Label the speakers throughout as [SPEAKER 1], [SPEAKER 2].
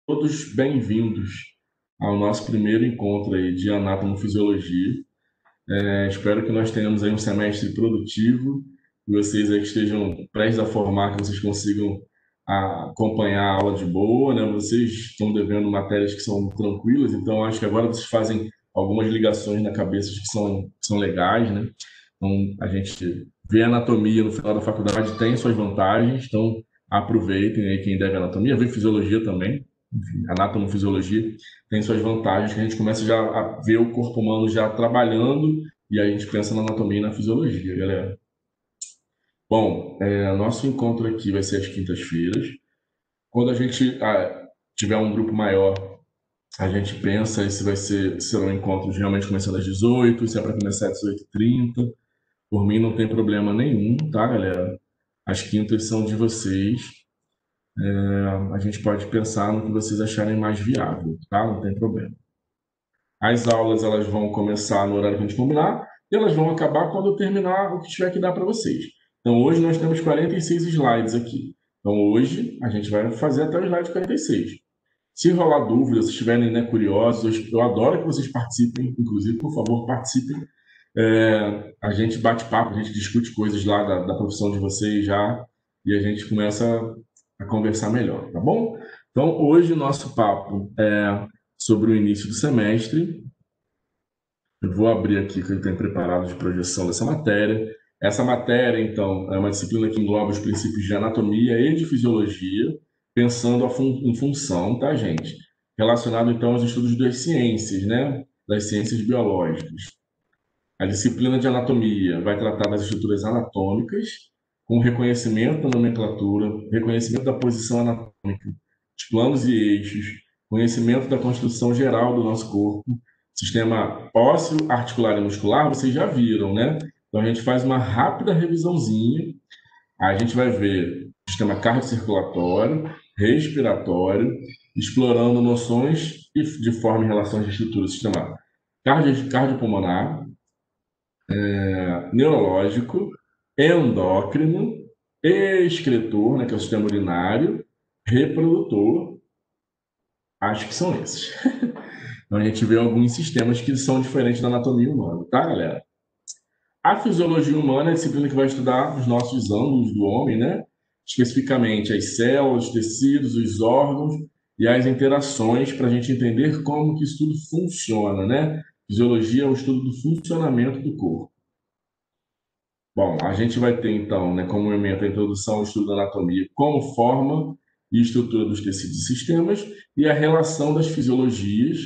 [SPEAKER 1] Todos bem-vindos ao nosso primeiro encontro aí de anatomofisiologia. Espero que nós tenhamos aí um semestre produtivo, que vocês aí que estejam prestes a formar, que vocês consigam acompanhar a aula de boa, né? Vocês estão devendo matérias que são tranquilas, então acho que agora vocês fazem algumas ligações na cabeça que são legais, né? Então, a gente vê a anatomia no final da faculdade, tem suas vantagens, então aproveitem aí quem deve anatomia, vê fisiologia também, enfim, anatomofisiologia tem suas vantagens, que a gente começa já a ver o corpo humano já trabalhando e aí a gente pensa na anatomia e na fisiologia, galera. Bom, nosso encontro aqui vai ser às quintas-feiras. Quando a gente tiver um grupo maior, a gente pensa se serão encontros realmente começando às 18, se é para começar às 18h30. Por mim não tem problema nenhum, tá, galera? As quintas são de vocês. A gente pode pensar no que vocês acharem mais viável, tá? Não tem problema. As aulas elas vão começar no horário que a gente combinar e elas vão acabar quando eu terminar o que tiver que dar para vocês. Então hoje nós temos 46 slides aqui. Então hoje a gente vai fazer até o slide 46. Se rolar dúvidas, se estiverem, né, curiosos, eu adoro que vocês participem, inclusive, por favor, participem. A gente bate papo, a gente discute coisas lá da profissão de vocês já e a gente começa a conversar melhor, tá bom? Então, hoje o nosso papo é sobre o início do semestre. Eu vou abrir aqui o que eu tenho preparado de projeção dessa matéria. Essa matéria, então, é uma disciplina que engloba os princípios de anatomia e de fisiologia, pensando em função, tá, gente? Relacionado, então, aos estudos das ciências, né? Das ciências biológicas. A disciplina de anatomia vai tratar das estruturas anatômicas, com reconhecimento da nomenclatura, reconhecimento da posição anatômica, de planos e eixos, conhecimento da construção geral do nosso corpo, sistema ósseo, articular e muscular, vocês já viram, né? Então a gente faz uma rápida revisãozinha, a gente vai ver o sistema cardiocirculatório, respiratório, explorando noções de forma e relações de estrutura do sistema cardiopulmonar, neurológico, endócrino, excretor, né, que é o sistema urinário, reprodutor, acho que são esses. Então a gente vê alguns sistemas que são diferentes da anatomia humana, tá, galera? A fisiologia humana é a disciplina que vai estudar os nossos ângulos do homem, né? Especificamente as células, os tecidos, os órgãos e as interações para a gente entender como que isso tudo funciona, né? Fisiologia é o estudo do funcionamento do corpo. Bom, a gente vai ter então, né, como elemento a introdução ao estudo da anatomia como forma e estrutura dos tecidos e sistemas e a relação das fisiologias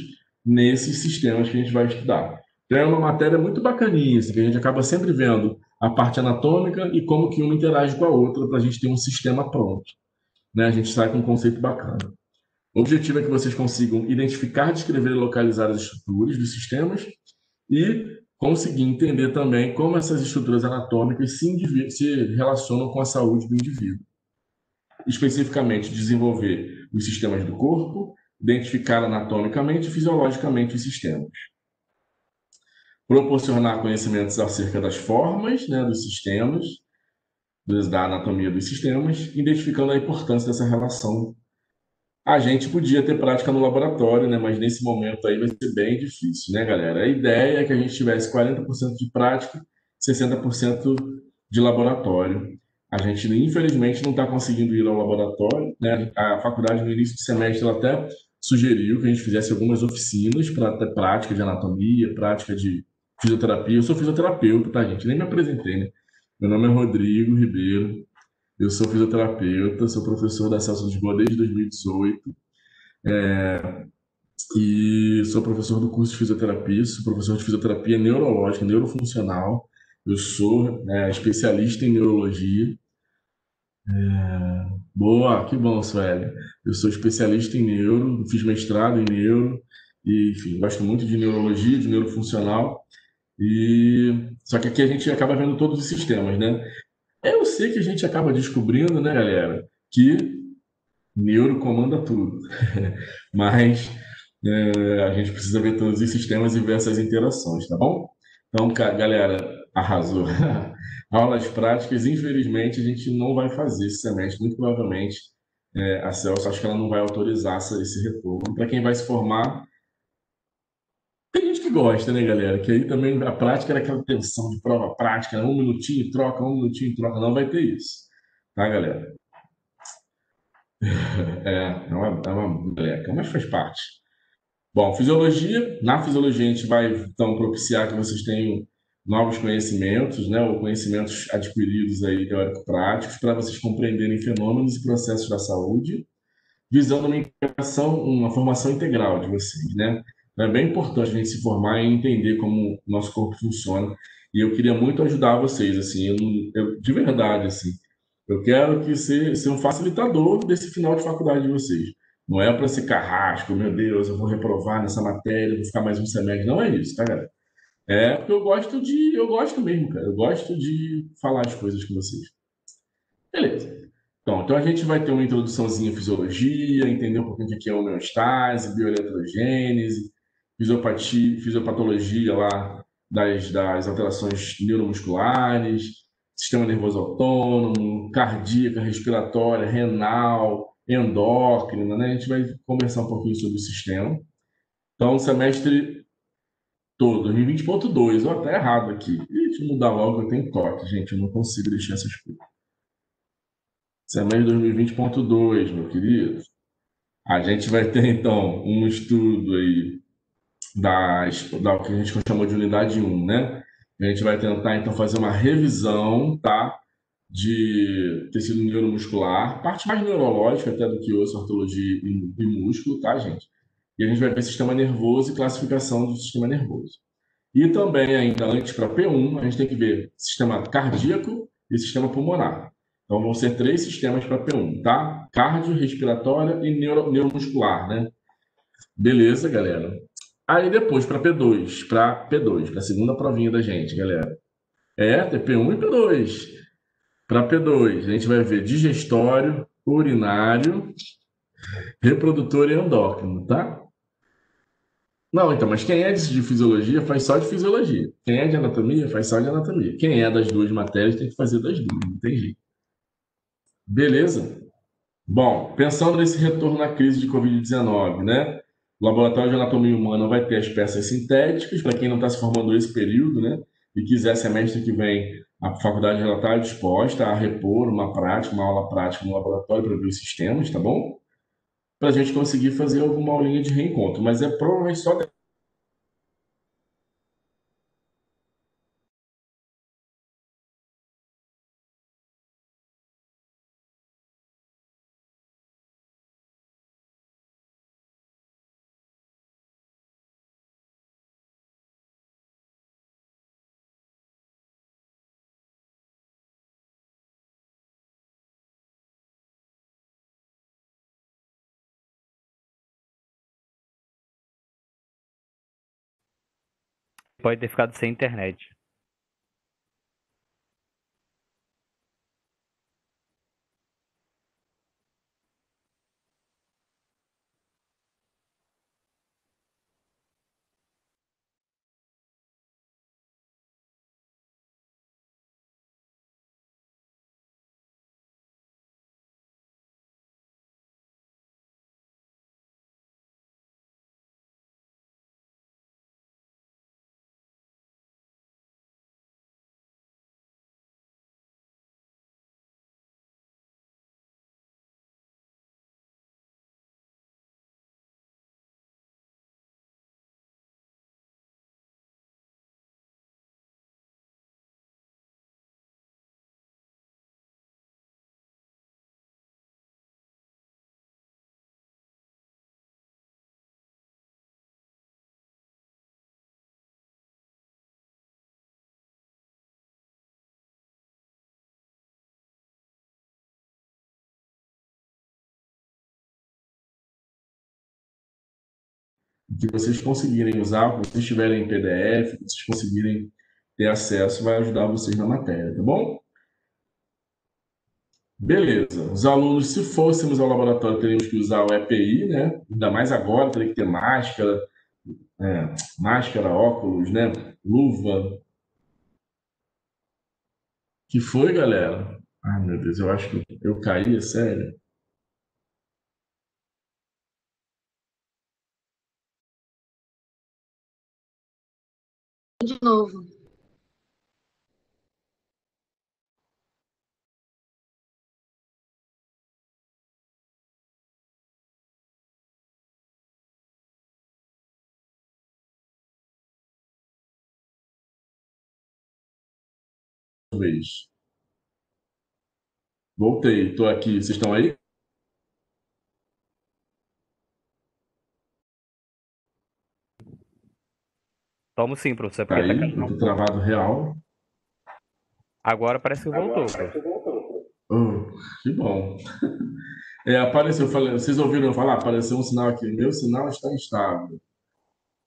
[SPEAKER 1] nesses sistemas que a gente vai estudar. Então é uma matéria muito bacaninha, assim, que a gente acaba sempre vendo a parte anatômica e como que uma interage com a outra para a gente ter um sistema pronto, né? A gente sai com um conceito bacana. O objetivo é que vocês consigam identificar, descrever e localizar as estruturas dos sistemas e conseguir entender também como essas estruturas anatômicas se relacionam com a saúde do indivíduo. Especificamente, desenvolver os sistemas do corpo, identificar anatomicamente e fisiologicamente os sistemas. Proporcionar conhecimentos acerca das formas, né, dos sistemas, da anatomia dos sistemas, identificando a importância dessa relação. A gente podia ter prática no laboratório, né? Mas nesse momento aí vai ser bem difícil, né, galera? A ideia é que a gente tivesse 40% de prática, 60% de laboratório. A gente, infelizmente, não está conseguindo ir ao laboratório, né? A faculdade, no início do semestre, ela até sugeriu que a gente fizesse algumas oficinas para ter prática de anatomia, prática de fisioterapia. Eu sou fisioterapeuta, tá, gente? Nem me apresentei, né? Meu nome é Rodrigo Ribeiro, eu sou fisioterapeuta, sou professor da Celso Lisboa desde 2018 e sou professor do curso de fisioterapia, sou professor de fisioterapia neurológica, neurofuncional. Eu sou especialista em neurologia. Boa, que bom, Sueli. Eu sou especialista em neuro, fiz mestrado em neuro, e, enfim, gosto muito de neurologia, de neurofuncional. Só que aqui a gente acaba vendo todos os sistemas, né? Eu sei que a gente acaba descobrindo, né, galera, que neuro comanda tudo. Mas a gente precisa ver todos os sistemas e ver essas interações, tá bom? Então, galera, arrasou. Aulas práticas, infelizmente, a gente não vai fazer esse semestre, muito provavelmente. a Celso, acho que ela não vai autorizar esse retorno. Para quem vai se formar, tem gente que gosta, né, galera? Que aí também a prática era aquela tensão de prova prática, né? Um minutinho e troca, um minutinho e troca. Não vai ter isso, tá, galera? É uma moleca, mas faz parte. Bom, fisiologia. Na fisiologia, a gente vai, então, propiciar que vocês tenham novos conhecimentos, né, ou conhecimentos adquiridos aí, teórico-práticos, para vocês compreenderem fenômenos e processos da saúde, visando uma integração, uma formação integral de vocês, né? Então, é bem importante a gente se formar e entender como o nosso corpo funciona. E eu queria muito ajudar vocês, assim, de verdade, assim. Eu quero que você seja um facilitador desse final de faculdade de vocês. Não é para ser carrasco, meu Deus, eu vou reprovar nessa matéria, vou ficar mais um semestre. Não é isso, tá, galera? É porque eu gosto mesmo, cara. Eu gosto de falar as coisas com vocês. Beleza. Então a gente vai ter uma introduçãozinha à fisiologia, entender um pouquinho o que é homeostase, bioeletrogênese, fisiopatologia lá das alterações neuromusculares, sistema nervoso autônomo, cardíaca, respiratória, renal, endócrina, né? A gente vai conversar um pouquinho sobre o sistema. Então, o semestre todo, 2020.2, ó, tá errado aqui. Deixa eu mudar logo, eu tenho toque, gente, eu não consigo deixar essas coisas. Semestre 2020.2, meu querido. A gente vai ter, então, um estudo aí da que a gente chamou de unidade um, né? A gente vai tentar, então, fazer uma revisão, tá? De tecido neuromuscular, parte mais neurológica até do que osso, ortologia e músculo, tá, gente? E a gente vai ver sistema nervoso e classificação do sistema nervoso. E também, ainda antes, para P1, a gente tem que ver sistema cardíaco e sistema pulmonar. Então, vão ser três sistemas para P1, tá? Cardio, respiratória e neuromuscular, né? Beleza, galera. Aí depois, para a segunda provinha da gente, galera. Tem P1 e P2. Para P2, a gente vai ver digestório, urinário, reprodutor e endócrino, tá? Não, então, mas quem é de fisiologia faz só de fisiologia. Quem é de anatomia faz só de anatomia. Quem é das duas matérias tem que fazer das duas, não tem jeito. Beleza? Bom, pensando nesse retorno na crise de Covid-19, né? O Laboratório de Anatomia Humana vai ter as peças sintéticas, para quem não está se formando nesse período, né? E quiser semestre que vem, a faculdade já está disposta a repor uma aula prática no laboratório para ver os sistemas, tá bom? Para a gente conseguir fazer alguma aulinha de reencontro, mas é provavelmente só.
[SPEAKER 2] Pode ter ficado sem internet.
[SPEAKER 1] Que vocês conseguirem usar, que vocês tiverem em PDF, que vocês conseguirem ter acesso, vai ajudar vocês na matéria, tá bom? Beleza. Os alunos, se fôssemos ao laboratório, teríamos que usar o EPI, né? Ainda mais agora, teria que ter máscara, máscara, óculos, né? Luva. Que foi, galera? Ai, meu Deus, eu acho que eu caí, é sério.
[SPEAKER 3] De novo.
[SPEAKER 1] Vez. Voltei, tô aqui. Vocês estão aí?
[SPEAKER 2] Tomo sim, professor,
[SPEAKER 1] Tá
[SPEAKER 2] porque tá
[SPEAKER 1] aí?
[SPEAKER 2] caindo
[SPEAKER 1] Eu
[SPEAKER 2] um
[SPEAKER 1] tô
[SPEAKER 2] pouco.
[SPEAKER 1] travado real.
[SPEAKER 2] Agora parece que voltou, professor.
[SPEAKER 1] Oh, que bom. Apareceu, falei, vocês ouviram eu falar? Apareceu um sinal aqui. Meu sinal está instável.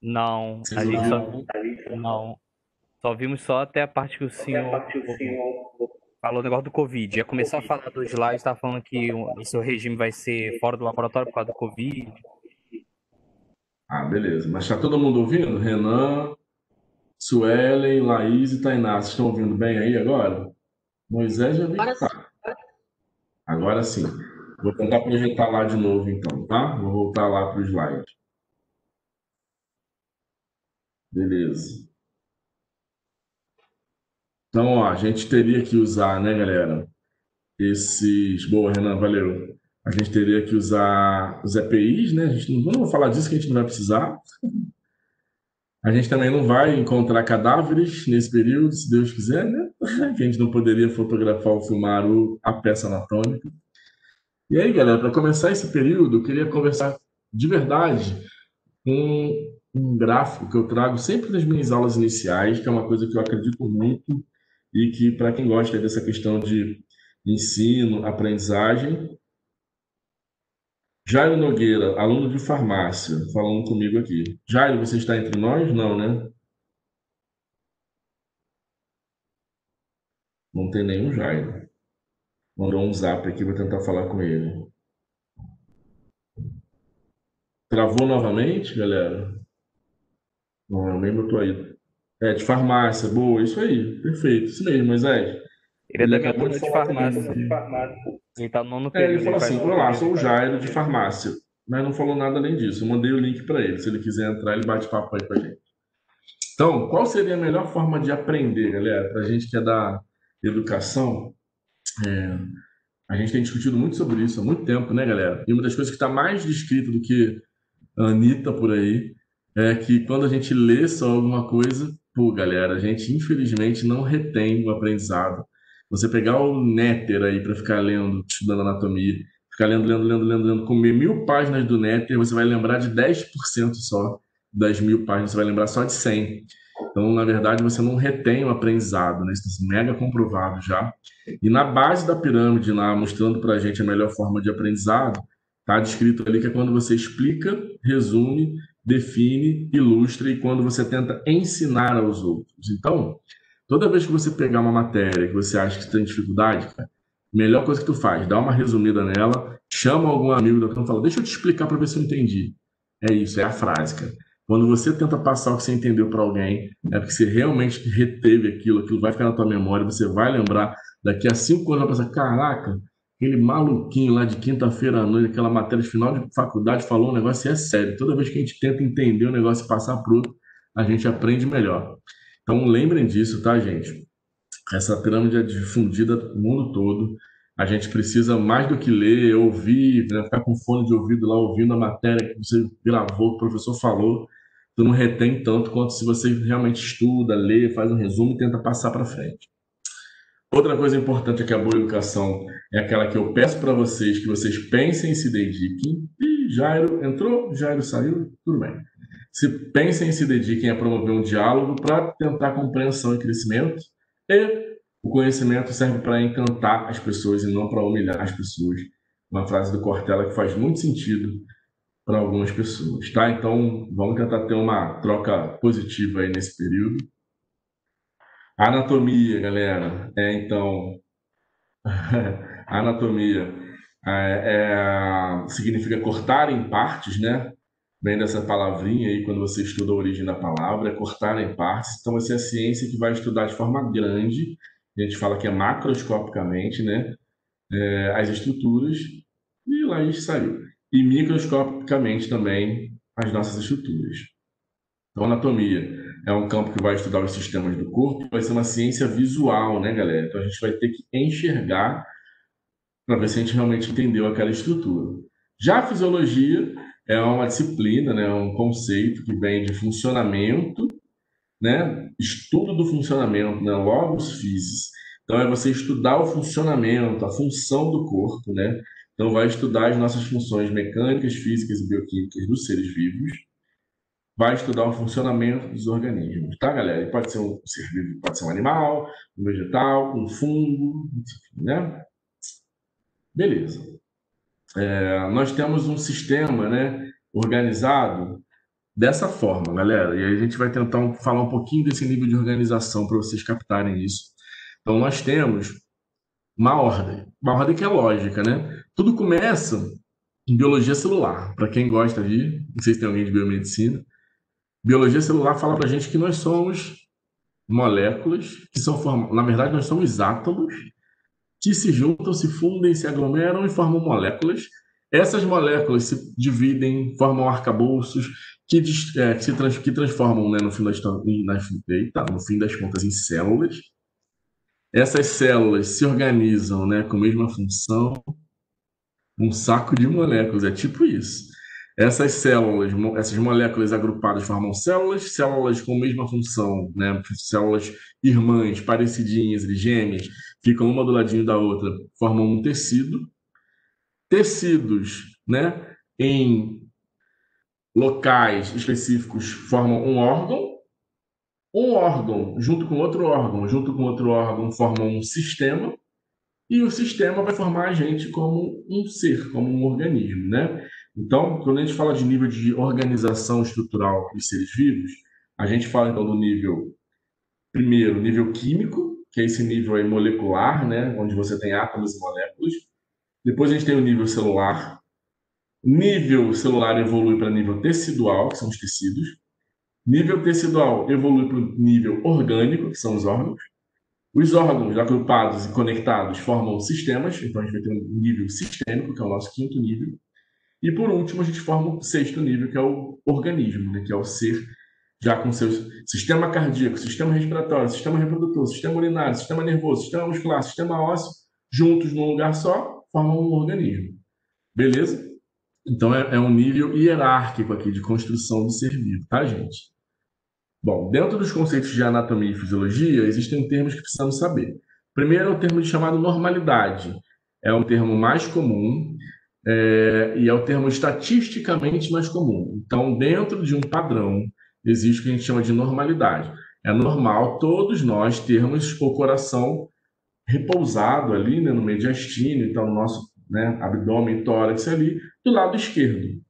[SPEAKER 2] Não,
[SPEAKER 1] Vocês
[SPEAKER 2] a gente só
[SPEAKER 1] ouviram?
[SPEAKER 2] não, só vimos só até a parte que o senhor falou o negócio do Covid. Já começou a falar do slide, está falando que o seu regime vai ser fora do laboratório por causa do Covid.
[SPEAKER 1] Ah, beleza. Mas está todo mundo ouvindo? Renan, Suelen, Laís e Tainá. Vocês estão ouvindo bem aí agora? Moisés já vi que
[SPEAKER 3] Agora sim.
[SPEAKER 1] tá. Agora sim. Vou tentar projetar lá de novo então, tá? Vou voltar lá para o slide. Beleza. Então, ó, a gente teria que usar, né, galera? Esses. Boa, Renan, valeu. A gente teria que usar os EPIs, né? A gente não vamos falar disso que a gente não vai precisar. A gente também não vai encontrar cadáveres nesse período, se Deus quiser, né? Que a gente não poderia fotografar ou filmar a peça anatômica. E aí, galera, para começar esse período, eu queria conversar de verdade com um gráfico que eu trago sempre nas minhas aulas iniciais, que é uma coisa que eu acredito muito e que, para quem gosta dessa questão de ensino, aprendizagem, Jairo Nogueira, aluno de farmácia, falando comigo aqui. Jairo, você está entre nós? Não, né? Não tem nenhum Jairo. Mandou um zap aqui, vou tentar falar com ele. Travou novamente, galera? Não, eu nem botou aí. É, de farmácia, boa, isso aí, perfeito, isso mesmo, Moisés.
[SPEAKER 2] Ele é
[SPEAKER 1] Ele
[SPEAKER 2] da minha
[SPEAKER 1] acabou de
[SPEAKER 2] turma de
[SPEAKER 1] falar comigo
[SPEAKER 2] farmácia.
[SPEAKER 1] aqui.
[SPEAKER 2] Ele tá no nono
[SPEAKER 1] Ele
[SPEAKER 2] período, ele
[SPEAKER 1] falou
[SPEAKER 2] faz
[SPEAKER 1] assim:
[SPEAKER 2] nono
[SPEAKER 1] Olá,
[SPEAKER 2] período.
[SPEAKER 1] sou o Jairo de farmácia. Mas não falou nada além disso. Eu mandei o link para ele. Se ele quiser entrar, ele bate papo aí com a gente. Então, qual seria a melhor forma de aprender, galera? Para a gente que é da educação, a gente tem discutido muito sobre isso há muito tempo, né, galera? E uma das coisas que está mais descrita do que a Anitta por aí é que quando a gente lê só alguma coisa, pô, galera, a gente infelizmente não retém o aprendizado. Você pegar o Néter aí para ficar lendo, estudando anatomia, ficar lendo, comer 1.000 páginas do Néter, você vai lembrar de 10% só das 1.000 páginas, você vai lembrar só de 100. Então, na verdade, você não retém o aprendizado, né? Isso está mega comprovado já. E na base da pirâmide, lá, mostrando para a gente a melhor forma de aprendizado, está descrito ali que é quando você explica, resume, define, ilustra e quando você tenta ensinar aos outros. Então, toda vez que você pegar uma matéria que você acha que tem dificuldade, cara, a melhor coisa que tu faz, dá uma resumida nela, chama algum amigo da turma e fala, deixa eu te explicar para ver se eu entendi. É isso, é a frase, cara. Quando você tenta passar o que você entendeu para alguém, é porque você realmente reteve aquilo, aquilo vai ficar na tua memória, você vai lembrar, daqui a 5 anos vai pensar, caraca, aquele maluquinho lá de quinta-feira à noite, aquela matéria de final de faculdade, falou um negócio e é sério. Toda vez que a gente tenta entender o negócio e passar para o outro, a gente aprende melhor. Então lembrem disso, tá, gente? Essa pirâmide é difundida no mundo todo. A gente precisa mais do que ler, ouvir, né, ficar com fone de ouvido lá ouvindo a matéria que você gravou, que o professor falou. Tu não retém tanto quanto se você realmente estuda, lê, faz um resumo e tenta passar para frente. Outra coisa importante é que a boa educação é aquela que eu peço para vocês que vocês pensem e se dediquem. E Jairo entrou, Jairo saiu, tudo bem. Se pensem e se dediquem a promover um diálogo para tentar compreensão e crescimento. E o conhecimento serve para encantar as pessoas e não para humilhar as pessoas. Uma frase do Cortella que faz muito sentido para algumas pessoas, tá? Então, vamos tentar ter uma troca positiva aí nesse período. Anatomia, galera. Então, anatomia significa cortar em partes, né? Vem dessa palavrinha aí, quando você estuda a origem da palavra, é cortar em partes. Então, vai ser a ciência que vai estudar de forma grande, a gente fala que é macroscopicamente, né? As estruturas, e lá a gente saiu. E microscopicamente também as nossas estruturas. Então, anatomia é um campo que vai estudar os sistemas do corpo, vai ser uma ciência visual, né, galera? Então, a gente vai ter que enxergar para ver se a gente realmente entendeu aquela estrutura. Já a fisiologia é uma disciplina, né, um conceito que vem de funcionamento, né, estudo do funcionamento, né, logos physis. Então é você estudar o funcionamento, a função do corpo, né? Então vai estudar as nossas funções mecânicas, físicas e bioquímicas dos seres vivos, vai estudar o funcionamento dos organismos, tá, galera? E pode ser um ser vivo, pode ser um animal, um vegetal, um fungo, né? Beleza. Nós temos um sistema, né, organizado dessa forma, galera. E aí a gente vai tentar falar um pouquinho desse nível de organização para vocês captarem isso. Então, nós temos uma ordem que é lógica, né? Tudo começa em biologia celular. Para quem gosta de, não sei se tem alguém de biomedicina, biologia celular fala para a gente que nós somos moléculas que são formadas, na verdade, nós somos átomos que se juntam, se fundem, se aglomeram e formam moléculas. Essas moléculas se dividem, formam arcabouços que transformam, né, no fim das contas, em células. Essas células se organizam, né, com a mesma função, um saco de moléculas, é tipo isso. Essas moléculas agrupadas formam células, células com a mesma função, né, células irmãs, parecidinhas, gêmeas, ficam uma do ladinho da outra, formam um tecido. Tecidos, né, em locais específicos formam um órgão junto com outro órgão formam um sistema, e o sistema vai formar a gente como um ser, como um organismo, né? Então, quando a gente fala de nível de organização estrutural dos seres vivos, a gente fala então do nível, primeiro, nível químico, que é esse nível aí molecular, né, onde você tem átomos e moléculas. Depois a gente tem o nível celular. Nível celular evolui para nível tecidual, que são os tecidos. Nível tecidual evolui para o nível orgânico, que são os órgãos. Os órgãos agrupados e conectados formam sistemas, então a gente vai ter um nível sistêmico, que é o nosso quinto nível. E por último, a gente forma o sexto nível, que é o organismo, né? Que é o ser, já com seu sistema cardíaco, sistema respiratório, sistema reprodutor, sistema urinário, sistema nervoso, sistema muscular, sistema ósseo, juntos num lugar só, formam um organismo. Beleza? Então é um nível hierárquico aqui de construção do ser vivo, tá, gente? Bom, dentro dos conceitos de anatomia e fisiologia, existem termos que precisamos saber. Primeiro é o termo chamado normalidade. É um termo mais comum, e é o termo estatisticamente mais comum. Então, dentro de um padrão, existe o que a gente chama de normalidade. É normal todos nós termos o coração repousado ali, né, no mediastino, então no nosso, né, abdômen e tórax ali, do lado esquerdo.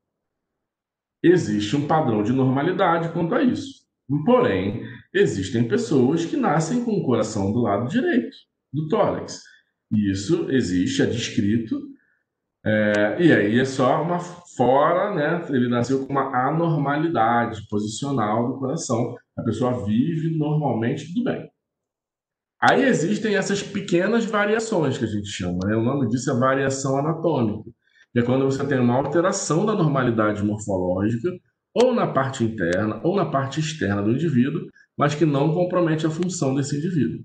[SPEAKER 1] Existe um padrão de normalidade quanto a isso. Porém, existem pessoas que nascem com o coração do lado direito, do tórax. E isso existe, é descrito, e aí é só uma fora, né? Ele nasceu com uma anormalidade posicional do coração. A pessoa vive normalmente, tudo bem. Aí existem essas pequenas variações que a gente chama, né? O nome disso é variação anatômica, que é quando você tem uma alteração da normalidade morfológica, ou na parte interna, ou na parte externa do indivíduo, mas que não compromete a função desse indivíduo.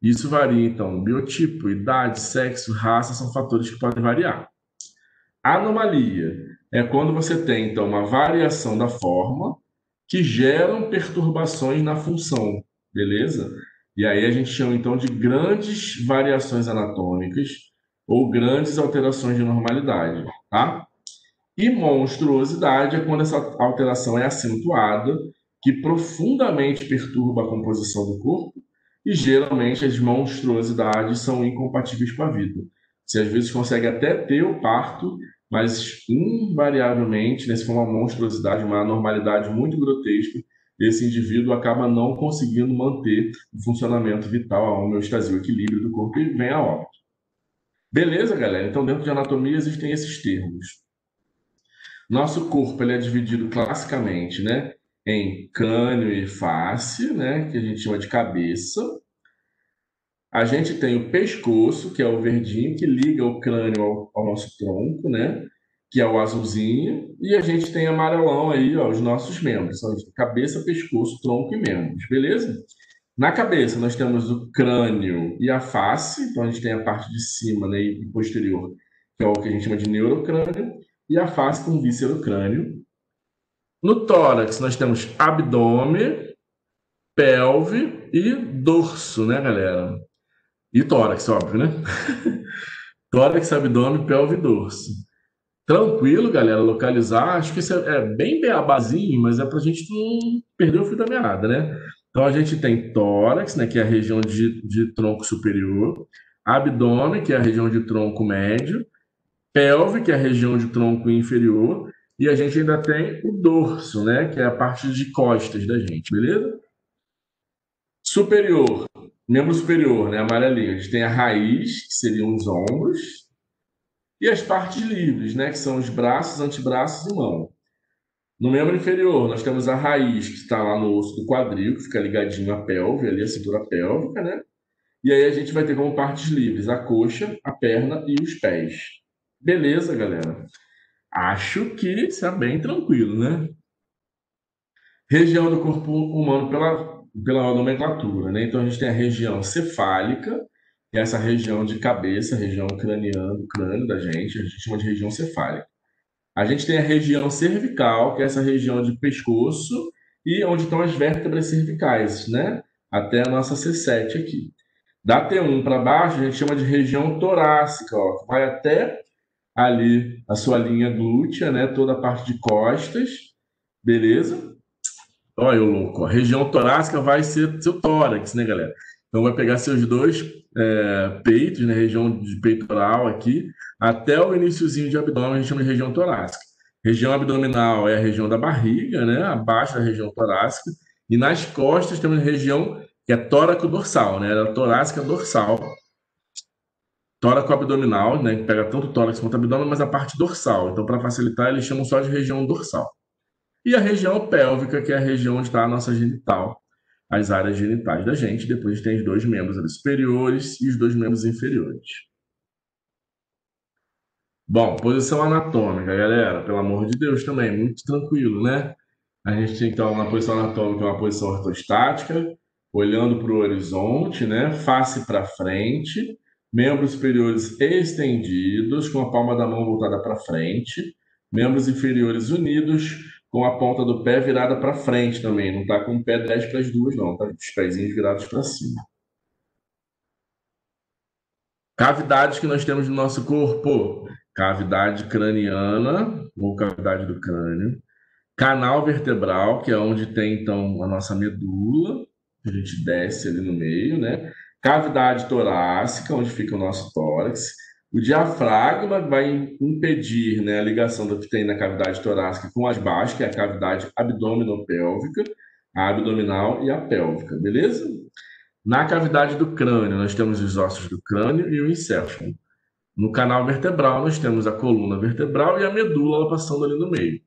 [SPEAKER 1] Isso varia, então, biotipo, idade, sexo, raça, são fatores que podem variar. Anomalia é quando você tem, então, uma variação da forma que geram perturbações na função, beleza? E aí a gente chama, então, de grandes variações anatômicas ou grandes alterações de normalidade, tá? E monstruosidade é quando essa alteração é acentuada, que profundamente perturba a composição do corpo, e geralmente as monstruosidades são incompatíveis com a vida. Você às vezes consegue até ter o parto, mas invariavelmente, né, se for uma monstruosidade, uma anormalidade muito grotesca, esse indivíduo acaba não conseguindo manter o funcionamento vital, a homeostasia, o equilíbrio do corpo e vem a óbito. Beleza, galera? Então, dentro de anatomia existem esses termos. Nosso corpo ele é dividido classicamente, né, em crânio e face, né, que a gente chama de cabeça. A gente tem o pescoço, que é o verdinho que liga o crânio ao nosso tronco, né? que é o azulzinho, e a gente tem amarelão aí, ó, os nossos membros. São cabeça, pescoço, tronco e membros, beleza? Na cabeça, nós temos o crânio e a face. Então, a gente tem a parte de cima, né, e posterior, que é o que a gente chama de neurocrânio, e a face com víscerocrânio. No tórax, nós temos abdômen, pelve e dorso, né, galera? E tórax, óbvio, né? Tórax, abdômen, pelve e dorso. Tranquilo, galera, localizar. Acho que isso é bem beabazinho, mas é para a gente não perder o fio da meada, né? Então a gente tem tórax, né, que é a região de tronco superior, abdômen, que é a região de tronco médio, pelve, que é a região de tronco inferior, e a gente ainda tem o dorso, né, que é a parte de costas da gente, beleza? Superior, membro superior, né, amarelinho. A gente tem a raiz, que seriam os ombros, e as partes livres, né, que são os braços, antebraços e mão. No membro inferior, nós temos a raiz, que está lá no osso do quadril, que fica ligadinho à pelve, ali a cintura pélvica, né? E aí a gente vai ter como partes livres a coxa, a perna e os pés. Beleza, galera? Acho que isso é bem tranquilo, né? Região do corpo humano pela nomenclatura, né? Então a gente tem a região cefálica, que é essa região de cabeça, região craniana, do crânio da gente, a gente chama de região cefálica. A gente tem a região cervical, que é essa região de pescoço e onde estão as vértebras cervicais, né? Até a nossa C7 aqui. Da T1 para baixo, a gente chama de região torácica, ó, que vai até ali a sua linha glútea, né? Toda a parte de costas, beleza? Olha o louco, ó. Região torácica vai ser seu tórax, né, galera? Então vai pegar seus dois peitos, né? Região de peitoral aqui, até o iniciozinho de abdômen, a gente chama de região torácica. Região abdominal é a região da barriga, né? Abaixo da região torácica. E nas costas temos a região que é tóraco-dorsal, né? A torácica dorsal. Tóraco-abdominal, né? Que pega tanto o tórax quanto o abdômen, mas a parte dorsal. Então, para facilitar, eles chamam só de região dorsal. E a região pélvica, que é a região onde está a nossa genital, as áreas genitais da gente. Depois tem os dois membros ali superiores e os dois membros inferiores. Bom, posição anatômica, galera, pelo amor de Deus também, muito tranquilo, né? A gente tem então uma posição anatômica, uma posição ortostática, olhando para o horizonte, né? Face para frente, membros superiores estendidos, com a palma da mão voltada para frente, membros inferiores unidos, com a ponta do pé virada para frente também, não está com o pé 10 para as duas, não, tá? Os pezinhos virados para cima. Cavidades que nós temos no nosso corpo: cavidade craniana, ou cavidade do crânio, canal vertebral, que é onde tem então a nossa medula, que a gente desce ali no meio, né? Cavidade torácica, onde fica o nosso tórax. O diafragma vai impedir, né, a ligação do que tem na cavidade torácica com as baixas, que é a cavidade abdominopélvica, a abdominal e a pélvica, beleza? Na cavidade do crânio, nós temos os ossos do crânio e o encéfalo. No canal vertebral, nós temos a coluna vertebral e a medula passando ali no meio.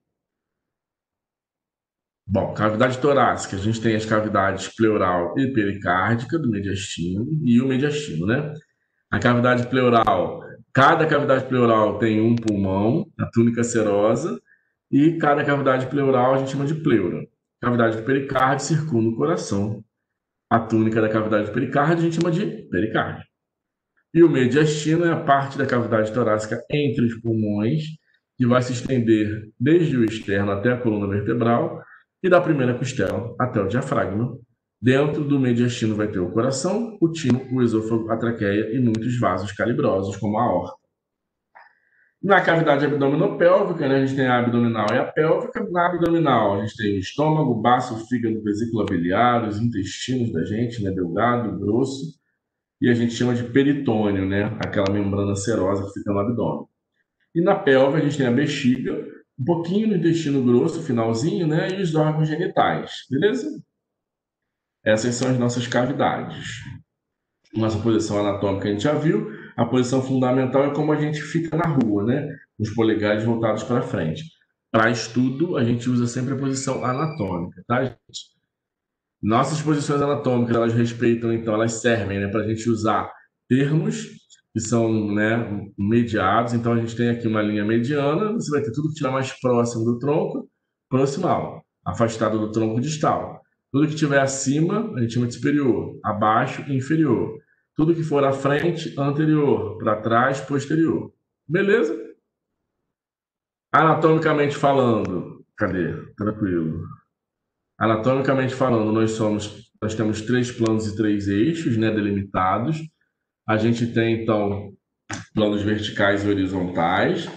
[SPEAKER 1] Bom, cavidade torácica, a gente tem as cavidades pleural e pericárdica do mediastino e o mediastino, né? A cavidade pleural, cada cavidade pleural tem um pulmão, a túnica serosa, e cada cavidade pleural a gente chama de pleura. Cavidade do pericárdio circunda o coração. A túnica da cavidade do pericárdio a gente chama de pericárdio. E o mediastino é a parte da cavidade torácica entre os pulmões, que vai se estender desde o externo até a coluna vertebral e da primeira costela até o diafragma. Dentro do mediastino vai ter o coração, o timo, o esôfago, a traqueia e muitos vasos calibrosos, como a aorta. Na cavidade abdominopélvica, né, a gente tem a abdominal e a pélvica. Na abdominal, a gente tem o estômago, baço, fígado, vesícula biliar, os intestinos da gente, né, delgado, grosso, e a gente chama de peritônio, né, aquela membrana serosa que fica no abdômen. E na pelve, a gente tem a bexiga, um pouquinho no intestino grosso, finalzinho, né, e os órgãos genitais, beleza? Essas são as nossas cavidades. Nossa posição anatômica a gente já viu. A posição fundamental é como a gente fica na rua, né? Os polegares voltados para frente. Para estudo, a gente usa sempre a posição anatômica, tá, gente? Nossas posições anatômicas, elas respeitam, então, elas servem, né, para a gente usar termos que são, né, mediados. Então, a gente tem aqui uma linha mediana, você vai ter tudo que estiver mais próximo do tronco, proximal, afastado do tronco distal. Tudo que estiver acima, a gente chama de superior, abaixo, inferior. Tudo que for à frente, anterior, para trás, posterior. Beleza? Anatomicamente falando, cadê? Tranquilo. Anatomicamente falando, nós temos três planos e três eixos, né, delimitados. A gente tem, então, planos verticais e horizontais.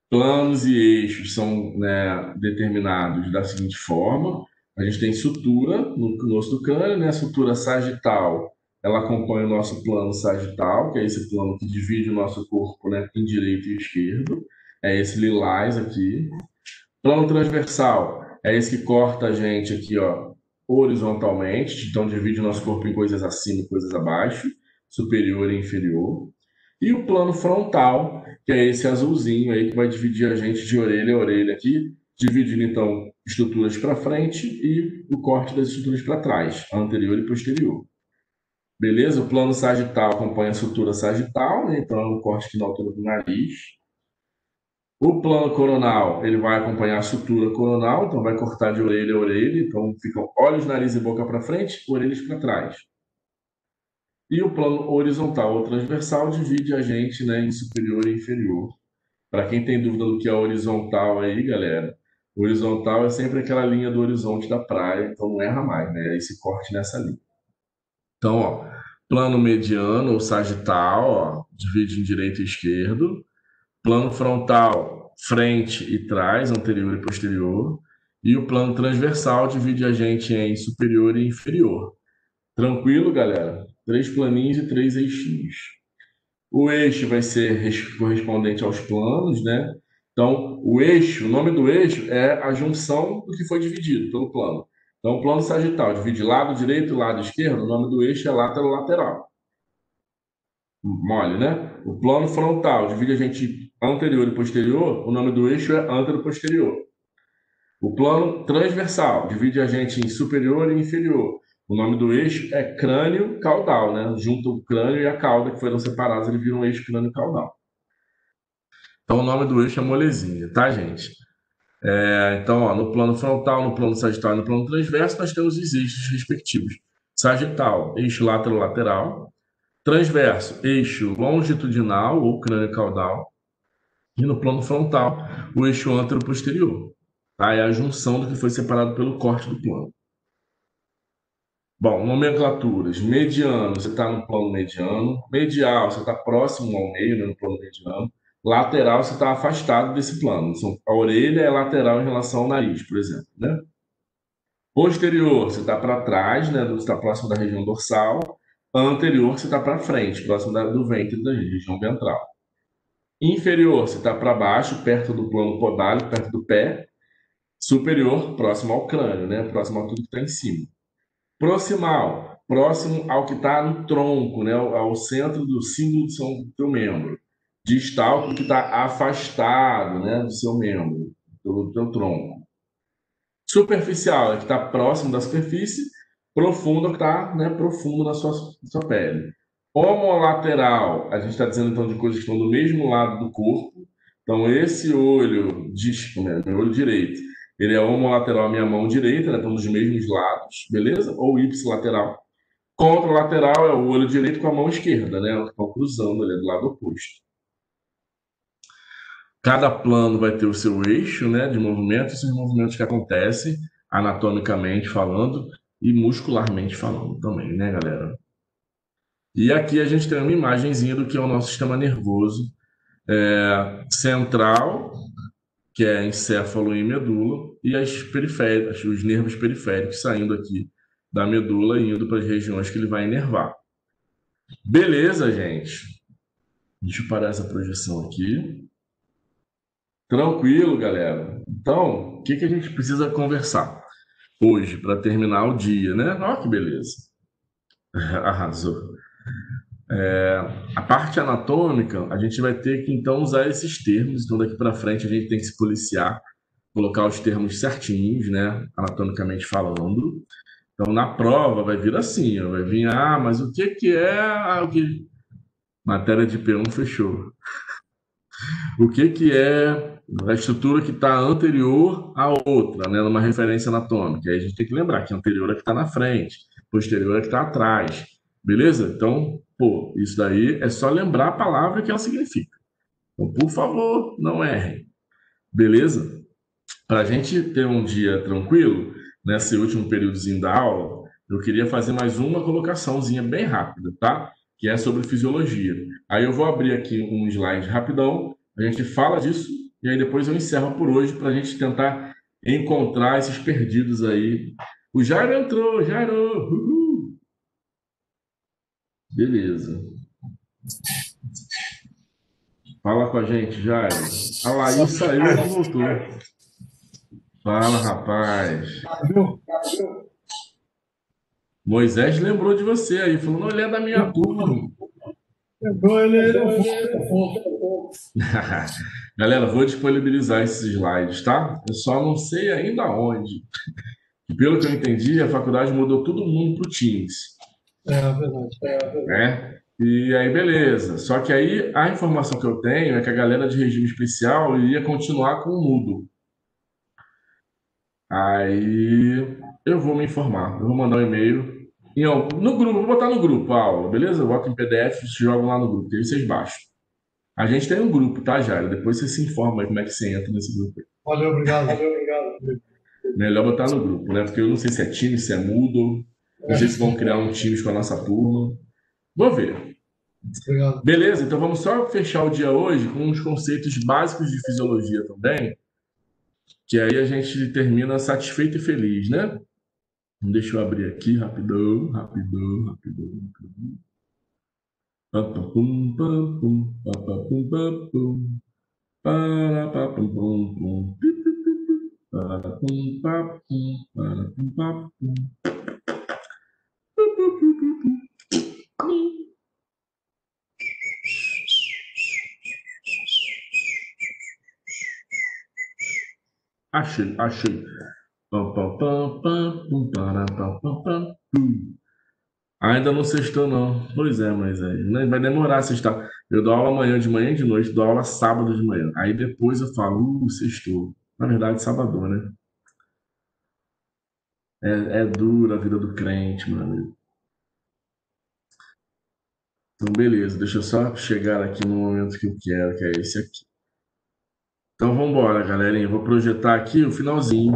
[SPEAKER 1] Planos e eixos são, né, determinados da seguinte forma: a gente tem sutura no osso do crânio, né? A sutura sagital, ela acompanha o nosso plano sagital, que é esse plano que divide o nosso corpo, né, em direito e esquerdo. É esse lilás aqui. Plano transversal é esse que corta a gente aqui, ó, horizontalmente, então divide o nosso corpo em coisas acima e coisas abaixo, superior e inferior. E o plano frontal, que é esse azulzinho aí que vai dividir a gente de orelha a orelha aqui, dividindo então estruturas para frente e o corte das estruturas para trás, anterior e posterior. Beleza? O plano sagital acompanha a sutura sagital, né? Então é um corte aqui na altura do nariz. O plano coronal, ele vai acompanhar a sutura coronal, então vai cortar de orelha a orelha, então ficam olhos, nariz e boca para frente, orelhas para trás. E o plano horizontal ou transversal divide a gente, né, em superior e inferior. Para quem tem dúvida do que é horizontal aí, galera, horizontal é sempre aquela linha do horizonte da praia, então não erra mais, né? É esse corte nessa linha. Então, ó, plano mediano ou sagital, ó, divide em direito e esquerdo. Plano frontal, frente e trás, anterior e posterior. E o plano transversal divide a gente em superior e inferior. Tranquilo, galera? Três planinhos e três eixinhos. O eixo vai ser correspondente aos planos, né? Então, o eixo, o nome do eixo é a junção do que foi dividido pelo plano. Então, o plano sagital divide lado direito e lado esquerdo, o nome do eixo é látero-lateral. Mole, né? O plano frontal divide a gente anterior e posterior, o nome do eixo é antero-posterior. O plano transversal divide a gente em superior e inferior. O nome do eixo é crânio-caudal, né? Junta o crânio e a cauda, que foram separados, ele vira um eixo crânio-caudal. Então, o nome do eixo é molezinha, tá, gente? Então, ó, no plano frontal, no plano sagital e no plano transverso, nós temos os eixos respectivos. Sagital, eixo lateral-lateral. Transverso, eixo longitudinal ou crânio-caudal. E no plano frontal, o eixo antero-posterior. Tá? É a junção do que foi separado pelo corte do plano. Bom, nomenclaturas. Mediano, você está no plano mediano. Medial, você está próximo ao meio, né, no plano mediano. Lateral, você está afastado desse plano. A orelha é lateral em relação ao nariz, por exemplo. Né? Posterior, você está para trás, né, você está próximo da região dorsal. Anterior, você está para frente, próximo do ventre, da região ventral. Inferior, você está para baixo, perto do plano podálico, perto do pé. Superior, próximo ao crânio, né? Próximo a tudo que está em cima. Proximal, próximo ao que está no tronco, né? Ao centro do símbolo do seu membro. Distal, porque está afastado, né? Do seu membro, do teu tronco. Superficial, é que está próximo da superfície. Profundo, que está, né, profundo na sua pele. Homolateral, a gente está dizendo então de coisas que estão do mesmo lado do corpo. Então, esse olho, né, meu olho direito, ele é homolateral à minha mão direita, né, estão dos mesmos lados, beleza? Ou ipsilateral. Contralateral é o olho direito com a mão esquerda, né? Estão cruzando ali do lado oposto. Cada plano vai ter o seu eixo, né, de movimento, esses movimentos que acontecem anatomicamente falando e muscularmente falando também, né, galera? E aqui a gente tem uma imagenzinha do que é o nosso sistema nervoso central, que é encéfalo e medula, e as periféricas, os nervos periféricos saindo aqui da medula e indo para as regiões que ele vai inervar. Beleza, gente? Deixa eu parar essa projeção aqui. Tranquilo, galera. Então, o que a gente precisa conversar hoje para terminar o dia, né? Olha que beleza. Arrasou. A parte anatômica, a gente vai ter que então usar esses termos. Então, daqui para frente, a gente tem que se policiar, colocar os termos certinhos, né? Anatomicamente falando. Então, na prova, vai vir assim: ó, vai vir, mas o que é. Matéria de P1 fechou. O que que é a estrutura que está anterior à outra, né? Numa referência anatômica? Aí a gente tem que lembrar que a anterior é que está na frente, posterior é que está atrás. Beleza? Então, pô, isso daí é só lembrar a palavra que ela significa. Então, por favor, não errem. Beleza? Para a gente ter um dia tranquilo, nesse último períodozinho da aula, eu queria fazer mais uma colocaçãozinha bem rápida, tá? Que é sobre fisiologia. Aí eu vou abrir aqui um slide rapidão, a gente fala disso, e aí depois eu encerro por hoje para a gente tentar encontrar esses perdidos aí. O Jairo entrou, Jairo! Uhul. Beleza. Fala com a gente, Jairo. A Laís saiu e não voltou. Fala, rapaz. Moisés lembrou de você aí, falou, não, ele é da minha turma.
[SPEAKER 3] Lembrou ele um pouco.
[SPEAKER 1] Galera, vou disponibilizar esses slides, tá? Eu só não sei ainda onde. E pelo que eu entendi, a faculdade mudou todo mundo para o Teams,
[SPEAKER 3] É verdade.
[SPEAKER 1] né? E aí, beleza. Só que aí a informação que eu tenho é que a galera de regime especial iria continuar com o Moodle. Aí eu vou me informar, eu vou mandar um e-mail. No grupo, vou botar no grupo a aula, beleza? Eu boto em PDF, jogo lá no grupo, aí vocês baixam. A gente tem um grupo, tá, Jair? Depois você se informa aí como é que você entra nesse grupo aí.
[SPEAKER 3] Valeu, obrigado.
[SPEAKER 1] Melhor botar no grupo, né? Porque eu não sei se é time, se é Moodle, não sei se vão criar um Teams com a nossa turma. Vou ver.
[SPEAKER 3] Obrigado.
[SPEAKER 1] Beleza, então vamos só fechar o dia hoje com uns conceitos básicos de fisiologia também, que aí a gente termina satisfeito e feliz, né? Deixa eu abrir aqui rapidão, rapidão, rapidão, rapidão. Papapum, papum, papapum, papum. Parapapum, pum, pum. Parapum, papum, parapum, papum. Achei, achei. Pam, pam, pam, pam, pum, parapam, pam, pam, pum. Ainda não sextou, não. Pois é, mas aí vai demorar a sextar. Eu dou aula amanhã de manhã e de noite, dou aula sábado de manhã. Aí depois eu falo, sextou. Na verdade, sábado, né? É dura a vida do crente, meu amigo. Então, beleza, deixa eu só chegar aqui no momento que eu quero, que é esse aqui. Então, vamos embora, galerinha. Eu vou projetar aqui o finalzinho.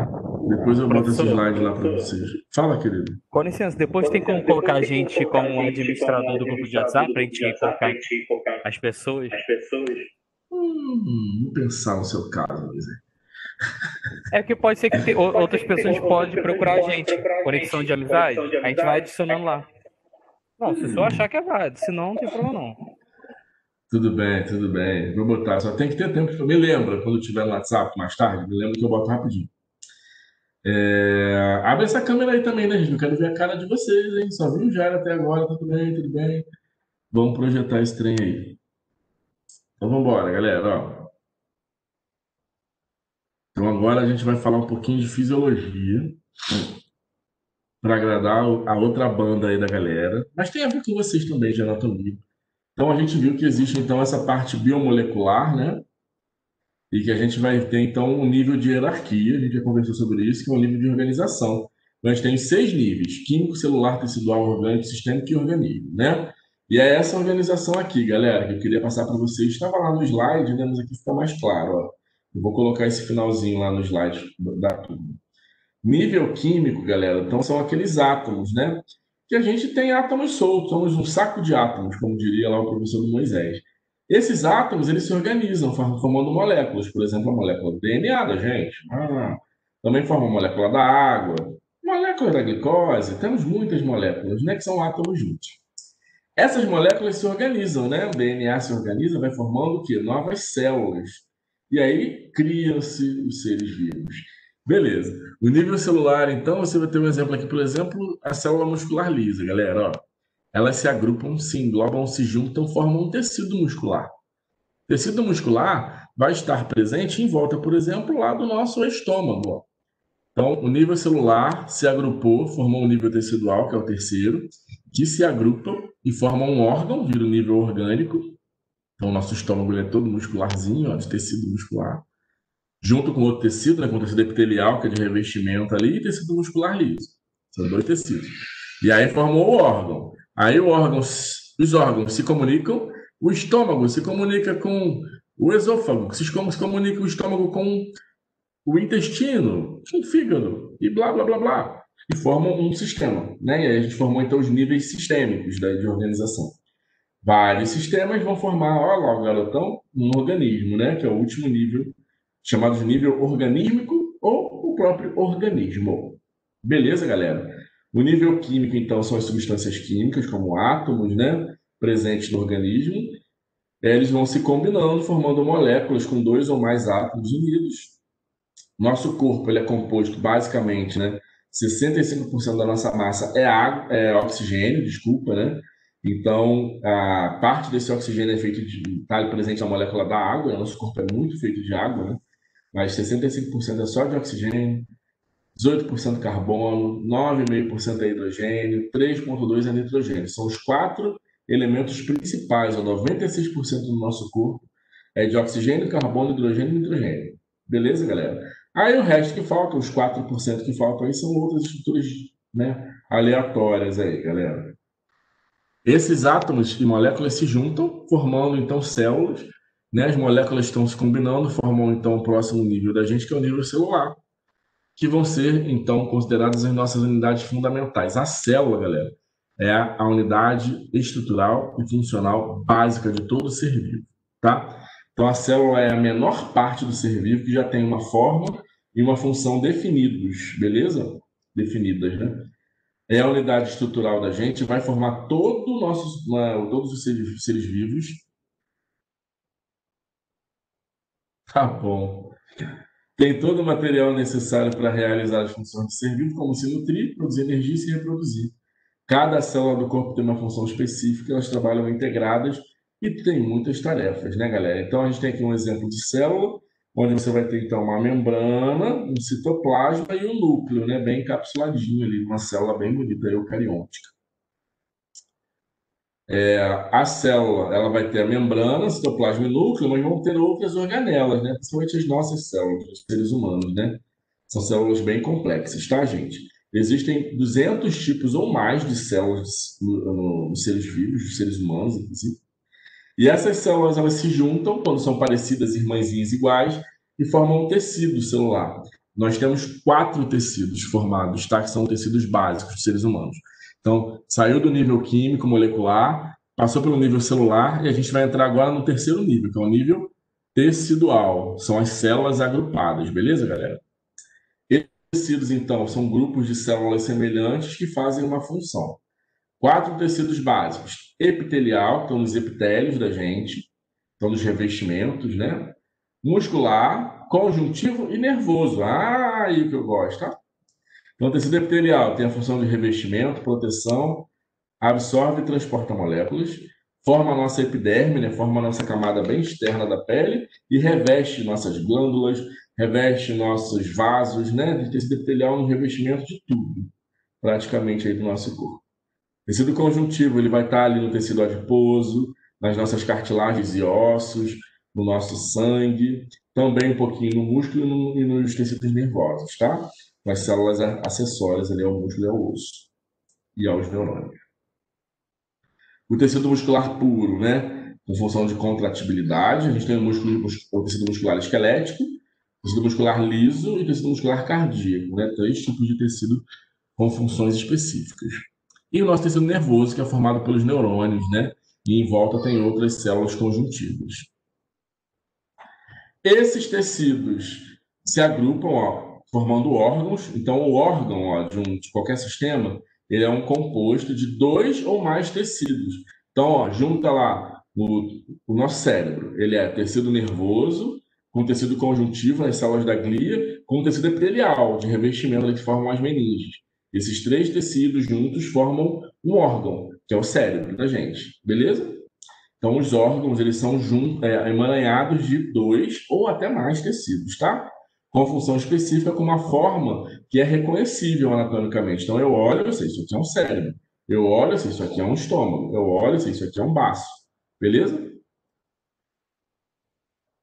[SPEAKER 1] Depois eu boto esse
[SPEAKER 2] Professor,
[SPEAKER 1] slide lá para vocês. Fala, querido.
[SPEAKER 2] com licença, depois tem como colocar a gente como administrador do grupo de WhatsApp pra gente colocar as pessoas?
[SPEAKER 1] Vou pensar no seu caso, Luiz.
[SPEAKER 2] É que pode ser que outras pessoas podem procurar a gente. Conexão de amizade, a gente vai adicionando lá. Não, se só achar que é válido, senão não tem problema não.
[SPEAKER 1] Tudo bem, tudo bem. Vou botar. Só tem que ter tempo. Me lembra, quando eu estiver no WhatsApp mais tarde, me lembra que eu boto rapidinho. Abre essa câmera aí também, né, gente? Eu quero ver a cara de vocês, hein? Só vi o Jair até agora, tudo bem, tudo bem. Vamos projetar esse trem aí. Então vamos embora, galera. Ó. Então agora a gente vai falar um pouquinho de fisiologia para agradar a outra banda aí da galera. Mas tem a ver com vocês também de anatomia. Então a gente viu que existe então essa parte biomolecular, né? E que a gente vai ter então um nível de hierarquia, a gente já conversou sobre isso, que é um nível de organização. Então, a gente tem 6 níveis: químico, celular, tecidual, orgânico, sistêmico e organismo, né? E é essa organização aqui, galera, que eu queria passar para vocês. Estava lá no slide, né? Mas aqui fica mais claro, ó. Eu vou colocar esse finalzinho lá no slide da turma. Nível químico, galera, então são aqueles átomos, né? Que a gente tem átomos soltos, somos um saco de átomos, como diria lá o professor do Moisés. Esses átomos, eles se organizam formando moléculas, por exemplo, a molécula do DNA da gente, também forma a molécula da água, molécula da glicose, temos muitas moléculas, né, que são átomos juntos. Essas moléculas se organizam, né? O DNA se organiza, vai formando o quê? Novas células. E aí criam-se os seres vivos. Beleza. O nível celular, então, você vai ter um exemplo aqui, por exemplo, a célula muscular lisa, galera. Ó. Elas se agrupam, se englobam, se juntam, formam um tecido muscular. O tecido muscular vai estar presente em volta, por exemplo, lá do nosso estômago. Ó. Então, o nível celular se agrupou, formou um nível tecidual, que é o terceiro, que se agrupam e formam um órgão, vira o nível orgânico. Então, o nosso estômago ele é todo muscularzinho, ó, de tecido muscular, junto com outro tecido, né, com o tecido epitelial, que é de revestimento ali, e tecido muscular liso. São dois tecidos. E aí formou o órgão. Aí os órgãos se comunicam, o estômago se comunica com o esôfago, se comunica o estômago com o intestino, com o fígado, e blá, blá, blá, blá. E formam um sistema, né? E aí a gente formou, então, os níveis sistêmicos de organização. Vários sistemas vão formar, olha lá, garotão, um organismo, né? Que é o último nível, chamado de nível organísmico ou o próprio organismo. Beleza, galera? O nível químico, então, são as substâncias químicas, como átomos, né? Presentes no organismo. Eles vão se combinando, formando moléculas com dois ou mais átomos unidos. Nosso corpo ele é composto basicamente, né? 65% da nossa massa é água, é oxigênio, desculpa, né? Então, a parte desse oxigênio é feito de, está presente na molécula da água, né? Nosso corpo é muito feito de água, né? Mas 65% é só de oxigênio, 18% carbono, 9,5% é hidrogênio, 3,2% é nitrogênio. São os quatro elementos principais, ou 96% do nosso corpo é de oxigênio, carbono, hidrogênio e nitrogênio. Beleza, galera? Aí o resto que falta, os 4% que faltam aí, são outras estruturas, né, aleatórias aí, galera. Esses átomos e moléculas se juntam, formando então células, né? As moléculas estão se combinando, formam então o próximo nível da gente, que é o nível celular, que vão ser então consideradas as nossas unidades fundamentais. A célula, galera, é a unidade estrutural e funcional básica de todo ser vivo, tá? Então a célula é a menor parte do ser vivo que já tem uma forma e uma função definidos, beleza? Definidas, né? É a unidade estrutural da gente, vai formar todos os seres vivos. Tá bom. Tem todo o material necessário para realizar as funções de ser vivo, como se nutrir, produzir energia e se reproduzir. Cada célula do corpo tem uma função específica, elas trabalham integradas e tem muitas tarefas, né, galera? Então a gente tem aqui um exemplo de célula, onde você vai ter então uma membrana, um citoplasma e um núcleo, né, bem encapsuladinho ali, uma célula bem bonita, eucariótica. A célula, ela vai ter a membrana, citoplasma e núcleo, mas vão ter outras organelas, né? Principalmente as nossas células, os seres humanos, né? São células bem complexas, tá, gente? Existem 200 tipos ou mais de células nos seres vivos, nos seres humanos, inclusive. E essas células, elas se juntam quando são parecidas, irmãzinhas iguais, e formam um tecido celular. Nós temos 4 tecidos formados, tá? Que são tecidos básicos dos seres humanos. Então, saiu do nível químico, molecular, passou pelo nível celular, e a gente vai entrar agora no terceiro nível, que é o nível tecidual. São as células agrupadas, beleza, galera? Tecidos, então, são grupos de células semelhantes que fazem uma função. 4 tecidos básicos: epitelial, que estão nos epitélios da gente, estão nos revestimentos, né? Muscular, conjuntivo e nervoso. Ah, aí que eu gosto, tá? Então, o tecido epitelial tem a função de revestimento, proteção, absorve e transporta moléculas, forma a nossa epiderme, né? Forma a nossa camada bem externa da pele e reveste nossas glândulas, reveste nossos vasos, né? O tecido epitelial é um revestimento de tudo, praticamente, aí do nosso corpo. Tecido conjuntivo, ele vai estar ali no tecido adiposo, nas nossas cartilagens e ossos, no nosso sangue, também um pouquinho no músculo e nos tecidos nervosos, tá? Nas células acessórias ali ao músculo e ao osso e aos neurônios. O tecido muscular puro, né? Com função de contratibilidade, a gente tem o tecido muscular esquelético, tecido muscular liso e tecido muscular cardíaco, né? 3 tipos de tecido com funções específicas. E o nosso tecido nervoso, que é formado pelos neurônios, né? E em volta tem outras células conjuntivas. Esses tecidos se agrupam, ó, formando órgãos. Então, o órgão, ó, de qualquer sistema, ele é um composto de 2 ou mais tecidos. Então, ó, junta lá o nosso cérebro. Ele é tecido nervoso, com tecido conjuntivo, as células da glia, com tecido epitelial, de revestimento, que formam as meninges. Esses 3 tecidos juntos formam um órgão, que é o cérebro da gente. Beleza? Então, os órgãos, eles são emaranhados de 2 ou até mais tecidos, tá? com função específica, com uma forma que é reconhecível anatomicamente. Então, eu olho, eu sei, isso aqui é um cérebro. Eu olho, eu sei, isso aqui é um estômago. Eu olho, eu sei, isso aqui é um baço. Beleza?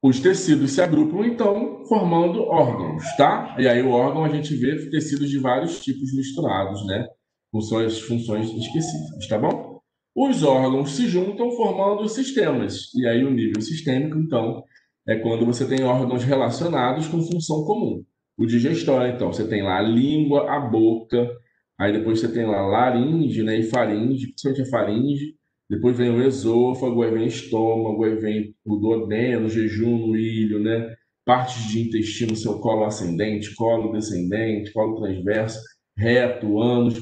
[SPEAKER 1] Os tecidos se agrupam, então, formando órgãos, tá? E aí o órgão a gente vê tecidos de vários tipos misturados, né? Com suas funções específicas, tá bom? Os órgãos se juntam formando sistemas. E aí o nível sistêmico, então, é quando você tem órgãos relacionados com função comum. O digestório, então, você tem lá a língua, a boca, aí depois você tem lá a laringe, né, e faringe, principalmente a faringe, depois vem o esôfago, aí vem o estômago, aí vem o duodeno, o jejum, o ilho, né? Partes de intestino, seu colo ascendente, colo descendente, colo transverso, reto, ânus.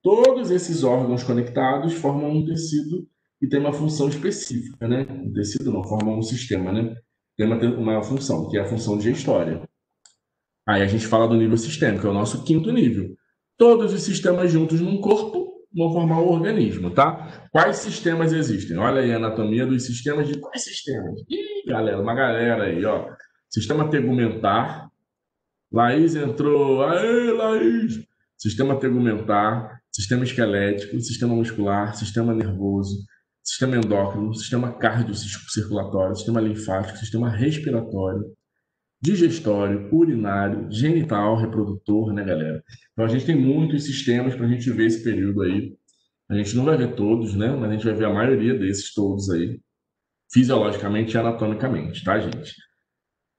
[SPEAKER 1] Todos esses órgãos conectados formam um tecido que tem uma função específica, né? Um tecido não, formam um sistema, né? Tem uma função, que é a função digestória. Aí a gente fala do nível sistêmico, é o nosso quinto nível. Todos os sistemas juntos num corpo vão formar um organismo, tá? Quais sistemas existem? Olha aí a anatomia dos sistemas de quais sistemas? Ih, galera, uma galera aí, ó. Sistema tegumentar. Laís entrou. Aê, Laís! Sistema tegumentar, sistema esquelético, sistema muscular, sistema nervoso, sistema endócrino, sistema cardiocirculatório, sistema linfático, sistema respiratório, digestório, urinário, genital, reprodutor, né, galera? Então a gente tem muitos sistemas para a gente ver esse período aí. A gente não vai ver todos, né? Mas a gente vai ver a maioria desses todos aí, fisiologicamente e anatomicamente, tá, gente?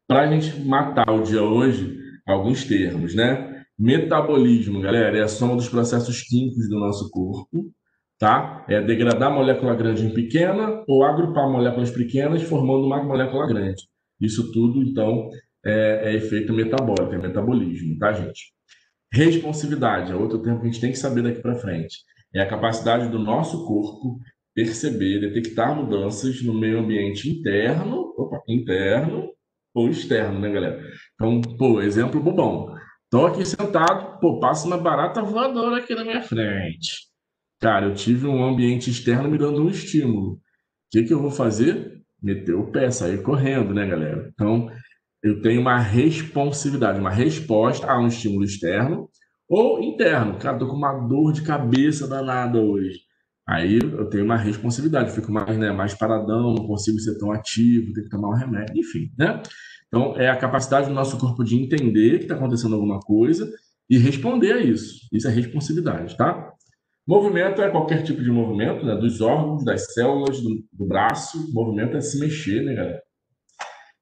[SPEAKER 1] Para a gente matar o dia hoje, alguns termos, né? Metabolismo, galera, é a soma dos processos químicos do nosso corpo, tá? É degradar molécula grande em pequena ou agrupar moléculas pequenas formando uma molécula grande. Isso tudo, então, é efeito metabólico, é metabolismo, tá, gente? Responsividade é outro termo que a gente tem que saber daqui para frente. É a capacidade do nosso corpo perceber, detectar mudanças no meio ambiente interno ou externo, né, galera? Então, pô, exemplo bobão. Tô aqui sentado, pô, passa uma barata voadora aqui na minha frente. Cara, eu tive um ambiente externo me dando um estímulo. O que que eu vou fazer? Meter o pé, sair correndo, né, galera? Então, eu tenho uma responsividade, uma resposta a um estímulo externo ou interno. Cara, tô com uma dor de cabeça danada hoje. Aí eu tenho uma responsividade, fico mais, né, mais paradão, não consigo ser tão ativo, tenho que tomar um remédio, enfim, né? Então, é a capacidade do nosso corpo de entender que está acontecendo alguma coisa e responder a isso. Isso é responsividade, tá? Movimento é qualquer tipo de movimento, né? Dos órgãos, das células, do braço. Movimento é se mexer, né, galera?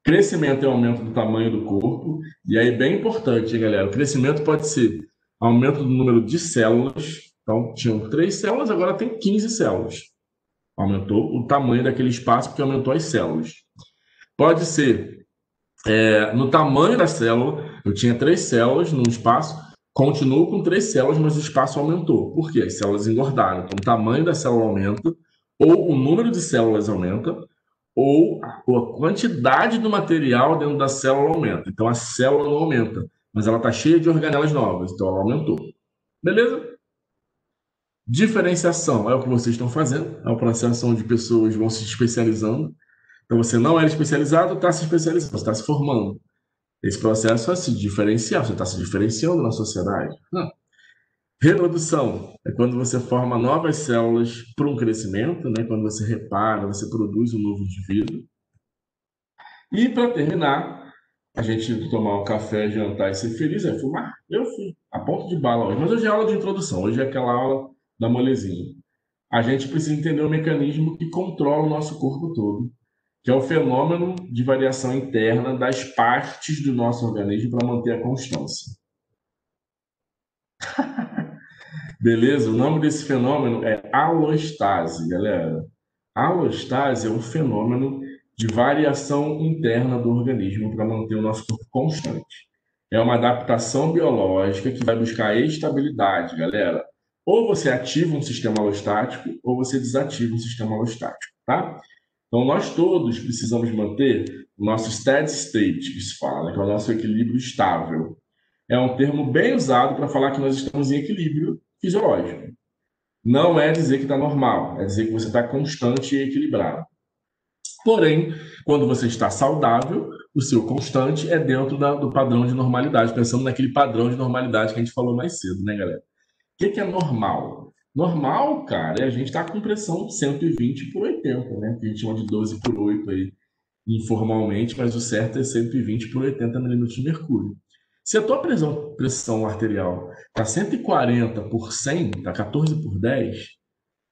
[SPEAKER 1] Crescimento é aumento do tamanho do corpo. E aí, bem importante, hein, galera? O crescimento pode ser aumento do número de células. Então, tinham 3 células, agora tem 15 células. Aumentou o tamanho daquele espaço porque aumentou as células. Pode ser no tamanho da célula. Eu tinha 3 células num espaço, continuo com 3 células, mas o espaço aumentou. Por quê? As células engordaram. Então, o tamanho da célula aumenta, ou o número de células aumenta, ou a quantidade do material dentro da célula aumenta. Então, a célula não aumenta, mas ela está cheia de organelas novas, então ela aumentou. Beleza? Diferenciação é o que vocês estão fazendo, é o processo onde pessoas vão se especializando. Então, você não era especializado, está se especializando, você está se formando. Esse processo é se diferenciar, você está se diferenciando na sociedade. Reprodução é quando você forma novas células para um crescimento, né? Quando você repara, você produz um novo indivíduo. E para terminar, a gente tomar um café, jantar e ser feliz é fumar. Eu fui a ponto de bala hoje, mas hoje é aula de introdução, hoje é aquela aula da molezinha. A gente precisa entender o mecanismo que controla o nosso corpo todo, que é o fenômeno de variação interna das partes do nosso organismo para manter a constância. Beleza? O nome desse fenômeno é alostase, galera. Alostase é um fenômeno de variação interna do organismo para manter o nosso corpo constante. É uma adaptação biológica que vai buscar estabilidade, galera. Ou você ativa um sistema alostático, ou você desativa um sistema alostático, tá? Então, nós todos precisamos manter o nosso steady state, que se fala, né? Que é o nosso equilíbrio estável. É um termo bem usado para falar que nós estamos em equilíbrio fisiológico. Não é dizer que está normal, é dizer que você está constante e equilibrado. Porém, quando você está saudável, o seu constante é dentro do padrão de normalidade, pensando naquele padrão de normalidade que a gente falou mais cedo, né, galera? O que é normal? Normal, cara, é a gente estar com pressão 120 por 80, né? Que a gente chama de 12 por 8 aí, informalmente, mas o certo é 120 por 80 milímetros de mercúrio. Se a tua pressão arterial está 140 por 100, está 14 por 10,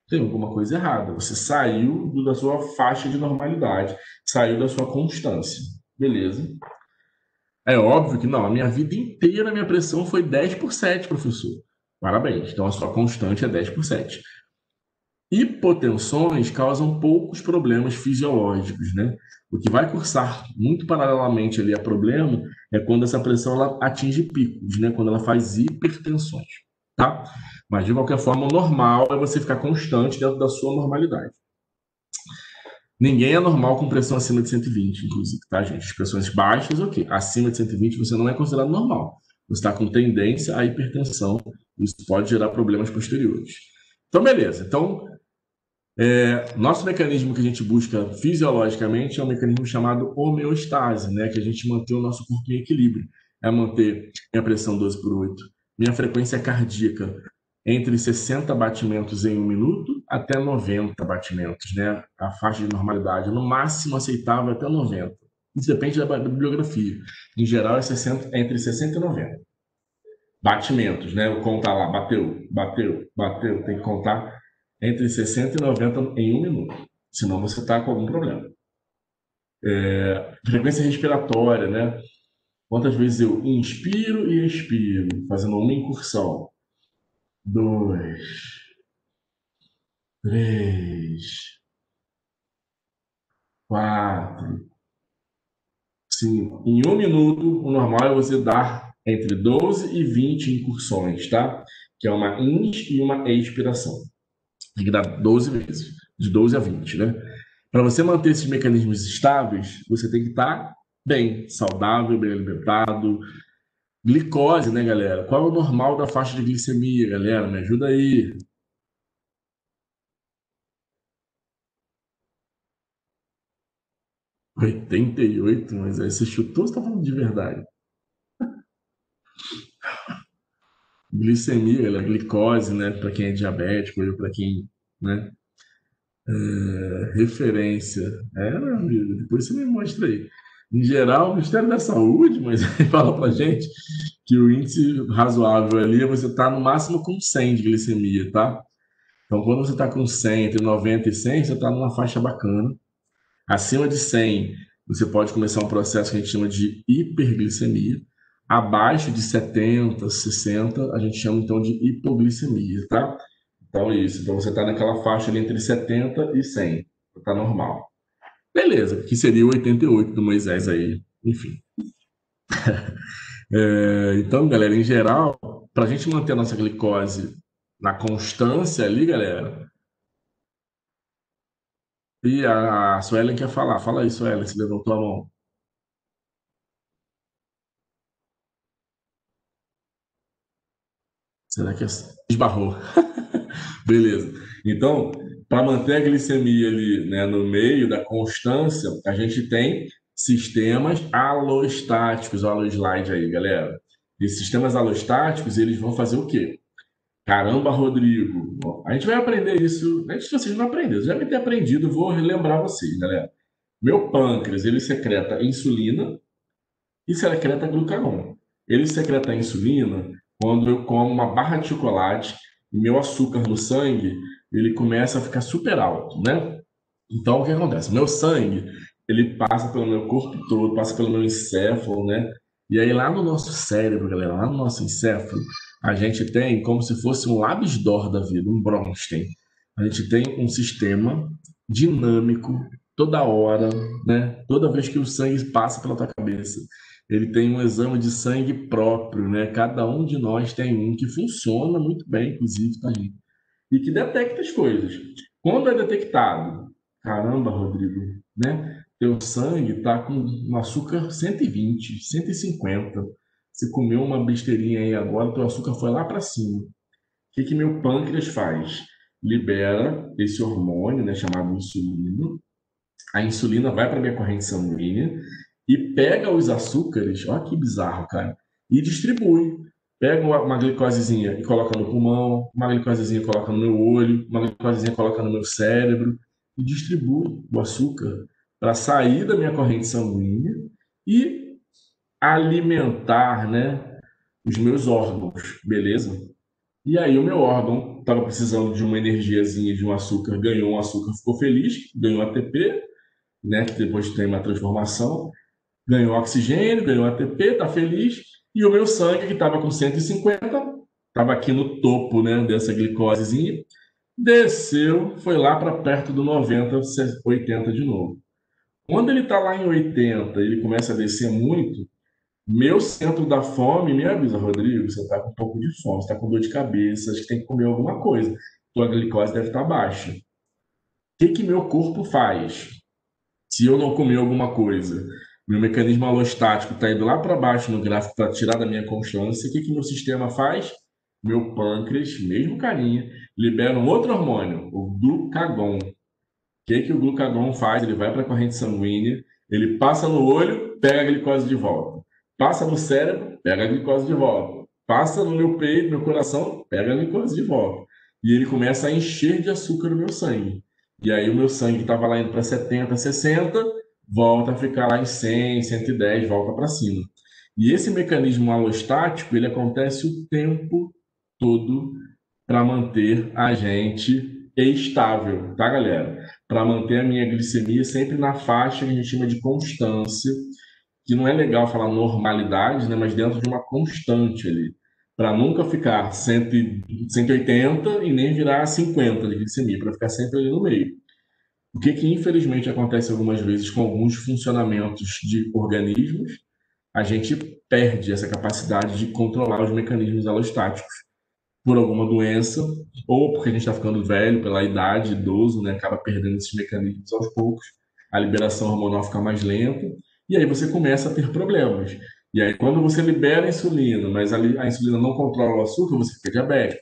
[SPEAKER 1] tem alguma coisa errada. Você saiu da sua faixa de normalidade, saiu da sua constância. Beleza. É óbvio que não, a minha vida inteira a minha pressão foi 10 por 7, professor. Parabéns. Então a sua constante é 10 por 7. Hipotensões causam poucos problemas fisiológicos, né? O que vai cursar muito paralelamente ali a problema é quando essa pressão ela atinge picos, né? Quando ela faz hipertensões, tá? Mas de qualquer forma, o normal é você ficar constante dentro da sua normalidade. Ninguém é normal com pressão acima de 120, inclusive, tá, gente? As pressões baixas, ok. Acima de 120 você não é considerado normal. Você está com tendência à hipertensão. Isso pode gerar problemas posteriores. Então, beleza. Então, nosso mecanismo que a gente busca fisiologicamente é um mecanismo chamado homeostase, né? Que a gente mantém o nosso corpo em equilíbrio. É manter minha pressão 12 por 8, minha frequência cardíaca entre 60 batimentos em 1 minuto até 90 batimentos, né? A faixa de normalidade, no máximo aceitável até 90. Isso depende da bibliografia. Em geral, é entre 60 e 90 batimentos, né? Eu contar lá, bateu, bateu, bateu, tem que contar entre 60 e 90 em 1 minuto. Senão você está com algum problema. Frequência respiratória, né? Quantas vezes eu inspiro e expiro, fazendo uma incursão. 2, 3, 4, 5. Em 1 minuto, o normal é você dar entre 12 e 20 incursões, tá? Que é uma ins e uma expiração. Tem que dar 12 vezes, de 12 a 20, né? Para você manter esses mecanismos estáveis, você tem que estar bem, saudável, bem alimentado. Glicose, né, galera? Qual é o normal da faixa de glicemia, galera? Me ajuda aí. 88, mas aí você chutou ou você tá falando de verdade? Glicemia, ela é glicose, né? Para quem é diabético ou para quem, né? Referência. Meu amigo, depois você me mostra aí. Em geral, o Ministério da Saúde, mas ele fala pra gente que o índice razoável ali é você estar no máximo com 100 de glicemia, tá? Então, quando você está com 100, entre 90 e 100, você está numa faixa bacana. Acima de 100, você pode começar um processo que a gente chama de hiperglicemia. Abaixo de 70, 60, a gente chama então de hipoglicemia, tá? Então é isso. Então você está naquela faixa ali entre 70 e 100. Tá normal. Beleza, que seria o 88 do Moisés aí. Enfim. Então, galera, em geral, para a gente manter a nossa glicose na constância ali, galera. E a Suelen quer falar. Fala aí, Suelen, se levantou a mão. Será que esbarrou? Beleza. Então, para manter a glicemia ali, né, no meio da constância, a gente tem sistemas alostáticos. Olha o slide aí, galera. Esses sistemas alostáticos, eles vão fazer o quê? Caramba, Rodrigo. Bom, a gente vai aprender isso. Antes de vocês não aprenderem, já devem ter aprendido, vou relembrar vocês, galera. Meu pâncreas, ele secreta insulina e secreta glucagon. Ele secreta insulina quando eu como uma barra de chocolate e meu açúcar no sangue, ele começa a ficar super alto, né? Então, o que acontece? Meu sangue, ele passa pelo meu corpo todo, passa pelo meu encéfalo, né? E aí, lá no nosso cérebro, galera, lá no nosso encéfalo, a gente tem como se fosse um Labs d'Or da vida, um Bronstein. A gente tem um sistema dinâmico toda hora, né? Toda vez que o sangue passa pela tua cabeça, ele tem um exame de sangue próprio, né? Cada um de nós tem um que funciona muito bem, inclusive, tá, gente? E que detecta as coisas. Quando é detectado, caramba, Rodrigo, né? Teu sangue tá com um açúcar 120, 150. Você comeu uma besteirinha aí agora, teu açúcar foi lá para cima. O que que meu pâncreas faz? Libera esse hormônio, né, chamado insulina, a insulina vai para minha corrente sanguínea e pega os açúcares, olha que bizarro, cara, e distribui. Pega uma glicosezinha e coloca no pulmão, uma glicosezinha e coloca no meu olho, uma glicosezinha e coloca no meu cérebro, e distribui o açúcar para sair da minha corrente sanguínea e alimentar, né, os meus órgãos, beleza? E aí o meu órgão estava precisando de uma energiazinha, de um açúcar, ganhou um açúcar, ficou feliz, ganhou ATP, né, que depois tem uma transformação, ganhou oxigênio, ganhou ATP, está feliz, e o meu sangue, que estava com 150, estava aqui no topo, né, dessa glicosezinha, desceu, foi lá para perto do 90, 80 de novo. Quando ele está lá em 80, ele começa a descer muito, meu centro da fome me avisa, Rodrigo, você está com um pouco de fome, você está com dor de cabeça, acho que tem que comer alguma coisa. Tua glicose deve estar baixa. O que que meu corpo faz? Se eu não comer alguma coisa, meu mecanismo alostático está indo lá para baixo no gráfico para tirar da minha constância, o que que meu sistema faz? Meu pâncreas, mesmo carinha, libera um outro hormônio, o glucagon. O que que o glucagon faz? Ele vai para a corrente sanguínea, ele passa no olho, pega a glicose de volta. Passa no cérebro, pega a glicose de volta. Passa no meu peito, meu coração, pega a glicose de volta. E ele começa a encher de açúcar o meu sangue. E aí o meu sangue estava lá indo para 70, 60, volta a ficar lá em 100, 110, volta para cima. E esse mecanismo alostático, ele acontece o tempo todo para manter a gente estável, tá, galera? Para manter a minha glicemia sempre na faixa que a gente chama de constância, que não é legal falar normalidade, né, mas dentro de uma constante ali, para nunca ficar 180 e nem virar 50 de glicemia, para ficar sempre ali no meio. O que que infelizmente acontece algumas vezes com alguns funcionamentos de organismos, a gente perde essa capacidade de controlar os mecanismos alostáticos por alguma doença, ou porque a gente está ficando velho, pela idade, idoso, né, acaba perdendo esses mecanismos aos poucos, a liberação hormonal fica mais lenta, e aí você começa a ter problemas. E aí, quando você libera a insulina, mas a insulina não controla o açúcar, você fica diabético.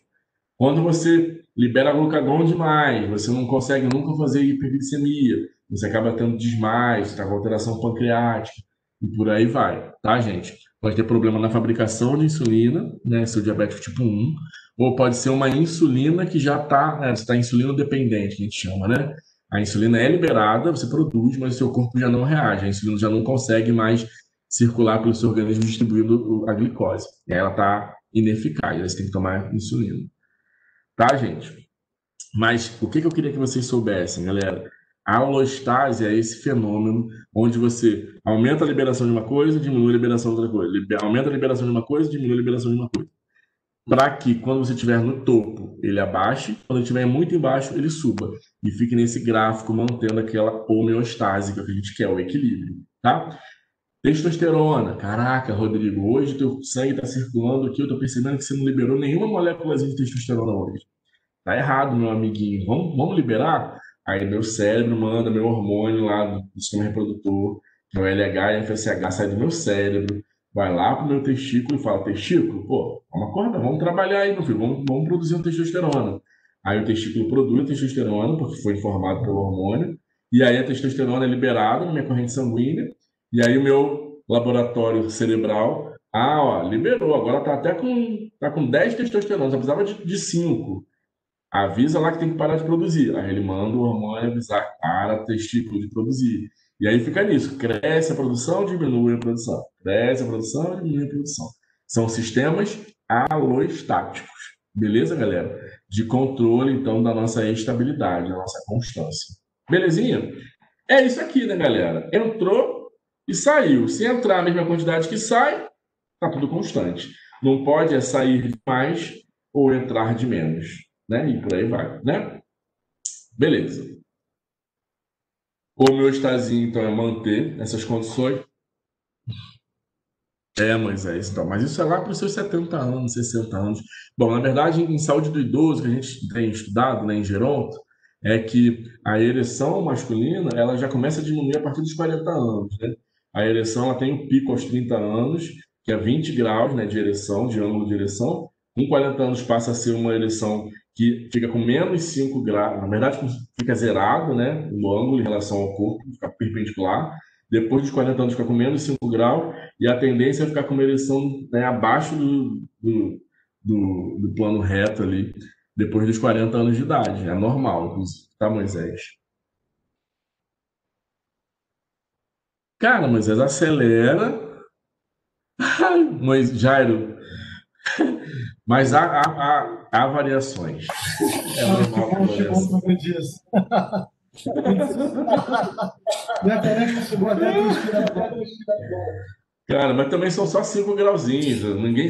[SPEAKER 1] Quando você libera glucagon demais, você não consegue nunca fazer hiperglicemia, você acaba tendo desmaios, está com alteração pancreática, e por aí vai, tá, gente? Pode ter problema na fabricação de insulina, né, seu diabético tipo 1, ou pode ser uma insulina que já está insulino dependente, que a gente chama, né? A insulina é liberada, você produz, mas o seu corpo já não reage, a insulina já não consegue mais circular pelo seu organismo distribuindo a glicose. E aí ela está ineficaz, aí você tem que tomar insulina. Tá, gente? Mas o que que eu queria que vocês soubessem, galera? A alostase é esse fenômeno onde você aumenta a liberação de uma coisa, diminui a liberação de outra coisa. Aumenta a liberação de uma coisa, diminui a liberação de uma coisa. Para que quando você estiver no topo, ele abaixe, quando estiver muito embaixo, ele suba. E fique nesse gráfico mantendo aquela homeostase que é o que a gente quer, o equilíbrio, tá? Testosterona. Caraca, Rodrigo, hoje teu sangue está circulando aqui, eu estou percebendo que você não liberou nenhuma moléculazinha de testosterona hoje. Tá errado, meu amiguinho. Vamos liberar? Aí meu cérebro manda meu hormônio lá do sistema reprodutor, que é o LH e FSH, sai do meu cérebro, vai lá pro meu testículo e fala, testículo, pô, vamos acordar, vamos trabalhar aí, meu filho, vamos produzir uma testosterona. Aí o testículo produz a testosterona, porque foi informado pelo hormônio, e aí a testosterona é liberada na minha corrente sanguínea, e aí o meu laboratório cerebral, ó, liberou, agora tá com 10 testosteronas, eu precisava de 5. Avisa lá que tem que parar de produzir. Aí ele manda o hormônio avisar para o testículo de produzir. E aí fica nisso. Cresce a produção, diminui a produção. Cresce a produção, diminui a produção. São sistemas alostáticos. Beleza, galera? De controle, então, da nossa estabilidade, da nossa constância. Belezinha? É isso aqui, né, galera? Entrou e saiu. Se entrar a mesma quantidade que sai, tá tudo constante. Não pode sair de mais ou entrar de menos, né? E por aí vai, né? Beleza. Homeostasia, então, é manter essas condições. Moisés, então, mas isso é lá para os seus 70 anos, 60 anos. Bom, na verdade, em saúde do idoso, que a gente tem estudado, né, em geronto, é que a ereção masculina, ela já começa a diminuir a partir dos 40 anos, né? A ereção, ela tem um pico aos 30 anos, que é 20 graus, né, de ereção, de ângulo de ereção. Com 40 anos passa a ser uma ereção que fica com menos 5 graus, na verdade fica zerado, né, o ângulo em relação ao corpo, fica perpendicular. Depois dos 40 anos fica com menos 5 graus e a tendência é ficar com uma ereção, né, abaixo do plano reto ali, depois dos 40 anos de idade. É normal, inclusive, tá, Moisés? Cara, Moisés, acelera. Mas, Jairo, mas há variações. É normal
[SPEAKER 3] Que
[SPEAKER 1] ter
[SPEAKER 3] bom, chegou
[SPEAKER 1] variação.
[SPEAKER 3] um pouco disso. Minha caneca chegou até a transpirar.
[SPEAKER 1] Cara, mas também são só 5 grauzinhos.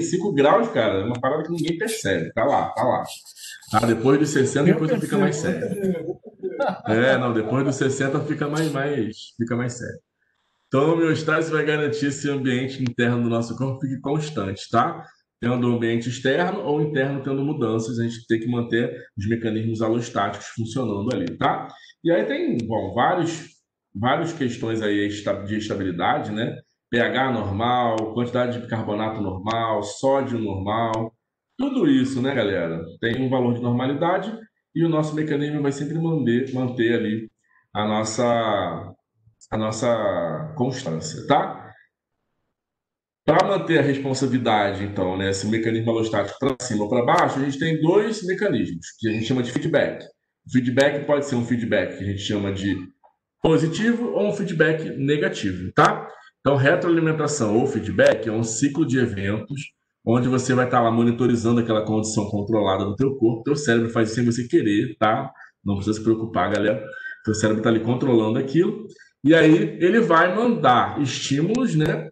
[SPEAKER 1] 5 graus, cara, é uma parada que ninguém percebe. Tá lá, tá lá. Ah, depois dos 60 a
[SPEAKER 3] Eu
[SPEAKER 1] coisa fica mais
[SPEAKER 3] percebo.
[SPEAKER 1] séria. Não, depois dos 60 fica mais sério. Então, a homeostase vai garantir que esse ambiente interno do nosso corpo fique constante, tá? Tendo um ambiente externo ou interno tendo mudanças, a gente tem que manter os mecanismos alostáticos funcionando ali, tá? E aí tem, bom, várias questões aí de estabilidade, né? pH normal, quantidade de bicarbonato normal, sódio normal, tudo isso, né, galera? Tem um valor de normalidade e o nosso mecanismo vai sempre manter ali a nossa constância, tá? Para manter a responsividade, então, né, esse mecanismo alostático para cima ou para baixo, a gente tem dois mecanismos que a gente chama de feedback. O feedback pode ser um feedback que a gente chama de positivo ou um feedback negativo, tá? Então, retroalimentação ou feedback é um ciclo de eventos onde você vai estar lá monitorizando aquela condição controlada do teu corpo. Teu cérebro faz isso sem você querer, tá? Não precisa se preocupar, galera. Teu cérebro está ali controlando aquilo. E aí ele vai mandar estímulos, né?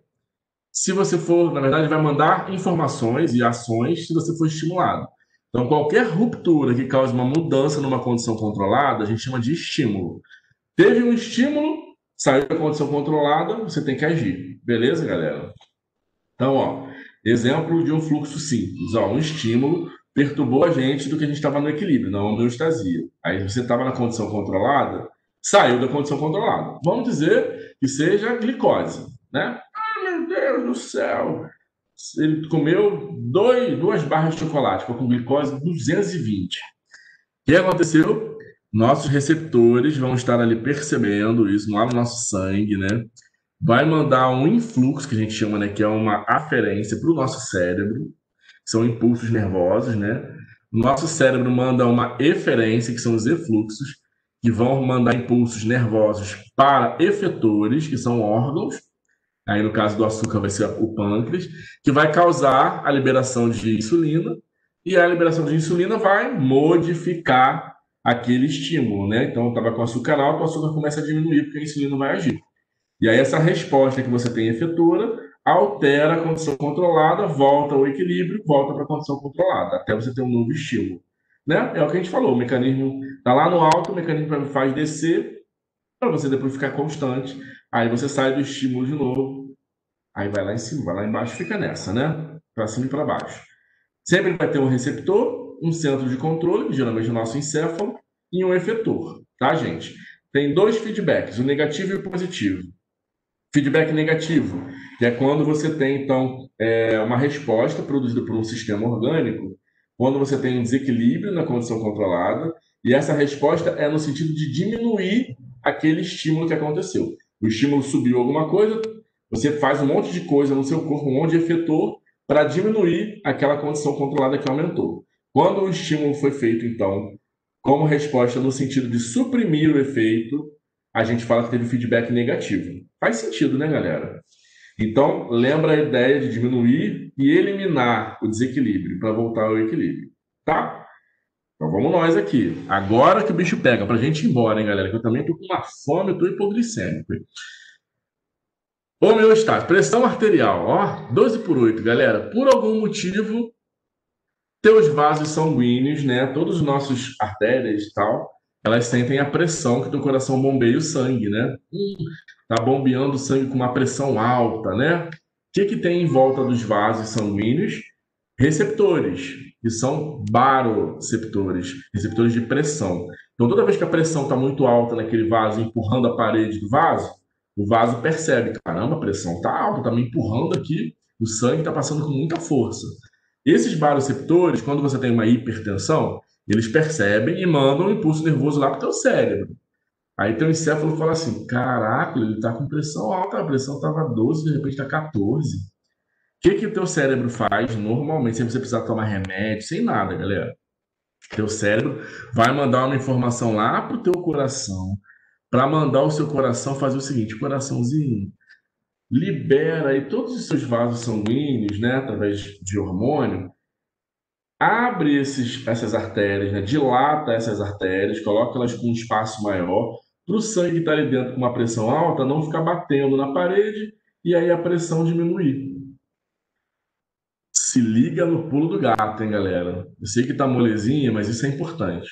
[SPEAKER 1] Se você for, na verdade, vai mandar informações e ações se você for estimulado. Então, qualquer ruptura que cause uma mudança numa condição controlada, a gente chama de estímulo. Teve um estímulo, saiu da condição controlada, você tem que agir. Beleza, galera? Então, ó, exemplo de um fluxo simples. Ó, um estímulo perturbou a gente do que a gente estava no equilíbrio, na homeostasia. Aí você estava na condição controlada, saiu da condição controlada. Vamos dizer que seja glicose, né? Meu Deus do céu! Ele comeu duas barras de chocolate, ficou com glicose 220. O que aconteceu? Nossos receptores vão estar ali percebendo isso lá no nosso sangue, né? Vai mandar um influxo, que a gente chama, né? Que é uma aferência para o nosso cérebro, que são impulsos nervosos, né? O nosso cérebro manda uma eferência, que são os efluxos, que vão mandar impulsos nervosos para efetores, que são órgãos. Aí, no caso do açúcar, vai ser o pâncreas, que vai causar a liberação de insulina, e a liberação de insulina vai modificar aquele estímulo, né? Então, estava com açúcar alto, o açúcar começa a diminuir, porque a insulina vai agir. E aí, essa resposta que você tem efetora altera a condição controlada, volta ao equilíbrio, volta para a condição controlada, até você ter um novo estímulo. Né? É o que a gente falou, o mecanismo está lá no alto, o mecanismo faz descer, para você depois ficar constante. Aí você sai do estímulo de novo, aí vai lá em cima, vai lá embaixo, fica nessa, né? Para cima e para baixo. Sempre vai ter um receptor, um centro de controle, geralmente o nosso encéfalo, e um efetor, tá, gente? Tem dois feedbacks, o negativo e o positivo. Feedback negativo, que é quando você tem, então, uma resposta produzida por um sistema orgânico, quando você tem um desequilíbrio na condição controlada, e essa resposta é no sentido de diminuir aquele estímulo que aconteceu. O estímulo subiu alguma coisa, você faz um monte de coisa no seu corpo, um monte de efetor, para diminuir aquela condição controlada que aumentou. Quando o estímulo foi feito, então, como resposta no sentido de suprimir o efeito, a gente fala que teve feedback negativo. Faz sentido, né, galera? Então, lembra a ideia de diminuir e eliminar o desequilíbrio para voltar ao equilíbrio, tá? Então vamos nós aqui. Agora que o bicho pega, pra gente ir embora, hein, galera? Que eu também tô com uma fome, eu tô hipoglicêmico. Homeostase, pressão arterial, ó, 12/8, galera. Por algum motivo, teus vasos sanguíneos, né? Todos os nossos artérias e tal, elas sentem a pressão que teu coração bombeia o sangue, né? Tá bombeando o sangue com uma pressão alta, né? O que tem em volta dos vasos sanguíneos? Receptores, que são baroreceptores, receptores de pressão. Então, toda vez que a pressão está muito alta naquele vaso, empurrando a parede do vaso, o vaso percebe, caramba, a pressão está alta, está me empurrando aqui, o sangue está passando com muita força. Esses baroreceptores, quando você tem uma hipertensão, eles percebem e mandam um impulso nervoso lá para o teu cérebro. Aí teu encéfalo fala assim, caraca, ele está com pressão alta, a pressão estava 12, de repente está 14. O que o teu cérebro faz normalmente, sem você precisar tomar remédio, sem nada, galera? Teu cérebro vai mandar uma informação lá pro teu coração, para mandar o seu coração fazer o seguinte, coraçãozinho, libera aí todos os seus vasos sanguíneos, né, através de hormônio, abre essas artérias, né, dilata essas artérias, coloca elas com um espaço maior, para o sangue que está ali dentro com uma pressão alta não ficar batendo na parede e aí a pressão diminuir. Se liga no pulo do gato, hein, galera? Eu sei que tá molezinha, mas isso é importante.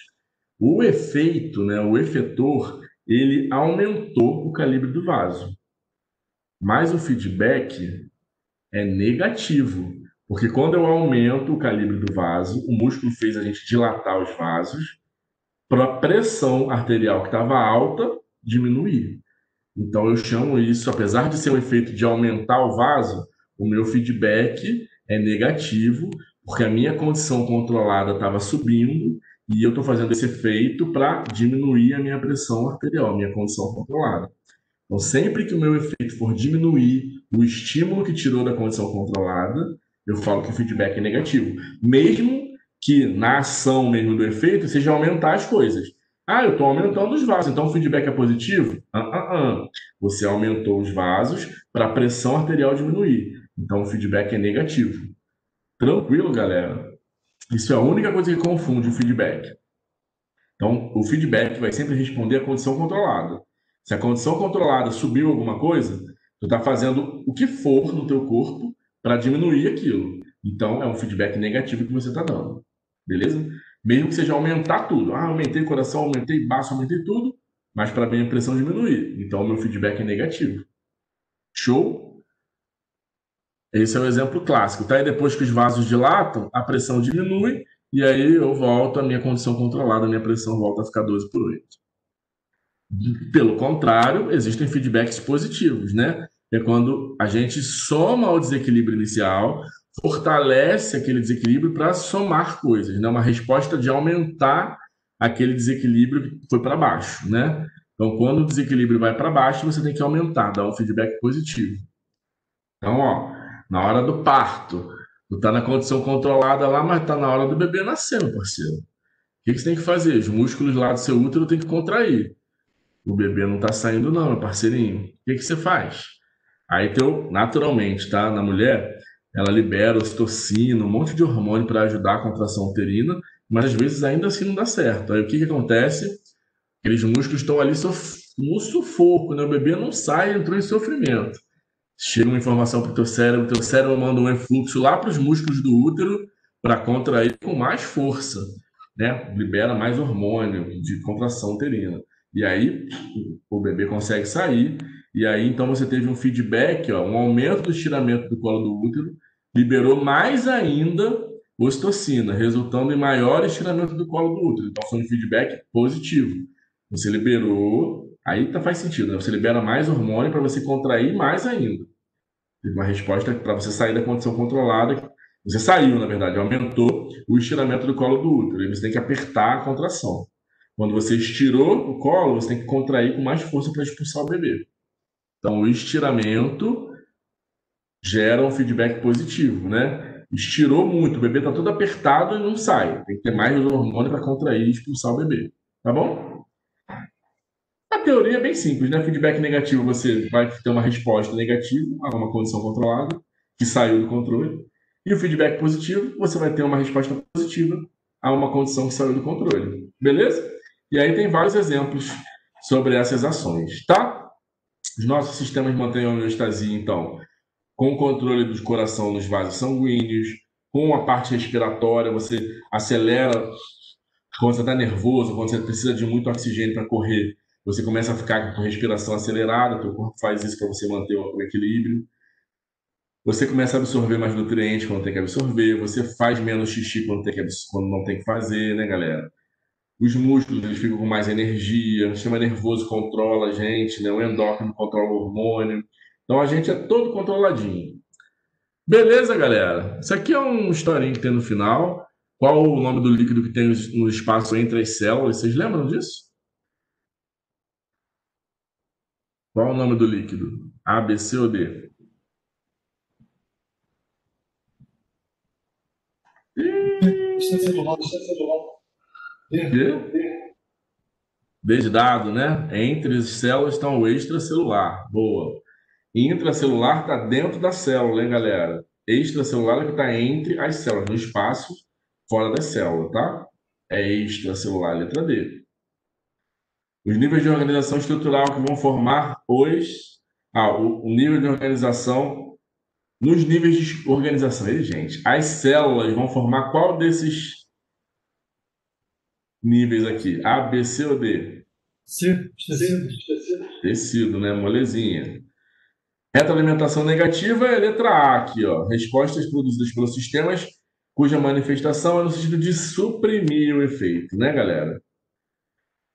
[SPEAKER 1] O efeito, né, o efetor, ele aumentou o calibre do vaso. Mas o feedback é negativo, porque quando eu aumento o calibre do vaso, o músculo fez a gente dilatar os vasos para a pressão arterial que estava alta diminuir. Então eu chamo isso, apesar de ser um efeito de aumentar o vaso, o meu feedback é negativo, porque a minha condição controlada estava subindo e eu estou fazendo esse efeito para diminuir a minha pressão arterial, a minha condição controlada. Então, sempre que o meu efeito for diminuir o estímulo que tirou da condição controlada, eu falo que o feedback é negativo. Mesmo que na ação mesmo do efeito seja aumentar as coisas. Ah, eu estou aumentando os vasos, então o feedback é positivo? Você aumentou os vasos para a pressão arterial diminuir. Então o feedback é negativo. Tranquilo, galera? Isso é a única coisa que confunde o feedback. Então, o feedback vai sempre responder à condição controlada. Se a condição controlada subiu alguma coisa, tu está fazendo o que for no teu corpo para diminuir aquilo. Então, é um feedback negativo que você está dando. Beleza? Mesmo que seja aumentar tudo. Ah, aumentei coração, aumentei baço, aumentei tudo, mas para minha pressão diminuir. Então, o meu feedback é negativo. Show? Esse é o exemplo clássico, tá? E depois que os vasos dilatam, a pressão diminui e aí eu volto à minha condição controlada, a minha pressão volta a ficar 12/8. Pelo contrário, existem feedbacks positivos, né? É quando a gente soma ao desequilíbrio inicial, fortalece aquele desequilíbrio para somar coisas, né? Uma resposta de aumentar aquele desequilíbrio que foi para baixo, né? Então, quando o desequilíbrio vai para baixo, você tem que aumentar, dar um feedback positivo. Então, ó, na hora do parto, tu tá na condição controlada lá, mas tá na hora do bebê nascer, meu parceiro. O que você tem que fazer? Os músculos lá do seu útero tem que contrair. O bebê não tá saindo não, meu parceirinho. O que você faz? Aí naturalmente, tá? Na mulher, ela libera ocitocina, um monte de hormônio para ajudar a contração uterina, mas às vezes ainda assim não dá certo. Aí o que acontece? Aqueles músculos estão ali no sufoco, né? O bebê não sai, entrou em sofrimento. Chega uma informação para o teu cérebro manda um efluxo lá para os músculos do útero para contrair com mais força, né? Libera mais hormônio de contração uterina. E aí o bebê consegue sair, e aí então você teve um feedback, ó, um aumento do estiramento do colo do útero, liberou mais ainda ocitocina, resultando em maior estiramento do colo do útero. Então foi um feedback positivo. Você liberou, aí faz sentido, né? Você libera mais hormônio para você contrair mais ainda. Teve uma resposta para você sair da condição controlada. Você saiu, na verdade, aumentou o estiramento do colo do útero. E você tem que apertar a contração. Quando você estirou o colo, você tem que contrair com mais força para expulsar o bebê. Então, o estiramento gera um feedback positivo, né? Estirou muito, o bebê está todo apertado e não sai. Tem que ter mais hormônio para contrair e expulsar o bebê. Tá bom? A teoria é bem simples, né? Feedback negativo, você vai ter uma resposta negativa a uma condição controlada, que saiu do controle. E o feedback positivo, você vai ter uma resposta positiva a uma condição que saiu do controle. Beleza? E aí tem vários exemplos sobre essas ações, tá? Os nossos sistemas mantêm a homeostasia, então, com o controle do coração nos vasos sanguíneos, com a parte respiratória, você acelera quando você está nervoso, quando você precisa de muito oxigênio para correr, você começa a ficar com a respiração acelerada, teu corpo faz isso para você manter o equilíbrio. Você começa a absorver mais nutrientes quando tem que absorver, você faz menos xixi quando não tem que fazer, né, galera? Os músculos, eles ficam com mais energia, o sistema nervoso controla a gente, né? O endócrino controla o hormônio. Então a gente é todo controladinho. Beleza, galera? Isso aqui é uma historinha que tem no final. Qual o nome do líquido que tem no espaço entre as células? Vocês lembram disso? Qual o nome do líquido? A, B, C ou D?
[SPEAKER 3] Extracelular.
[SPEAKER 1] Quê? D de dado, né? Entre as células estão o extracelular. Boa. Intracelular está dentro da célula, hein, galera? Extracelular é que está entre as células, no espaço fora da célula, tá? É extracelular, letra D. Os níveis de organização estrutural que vão formar os. O nível de organização. Nos níveis de organização, aí, gente, as células vão formar qual desses níveis aqui? A, B, C ou D?
[SPEAKER 3] C. Tecido.
[SPEAKER 1] Tecido, né? Molezinha. Retroalimentação negativa é a letra A aqui, ó. Respostas produzidas pelos sistemas cuja manifestação é no sentido de suprimir o efeito, né, galera?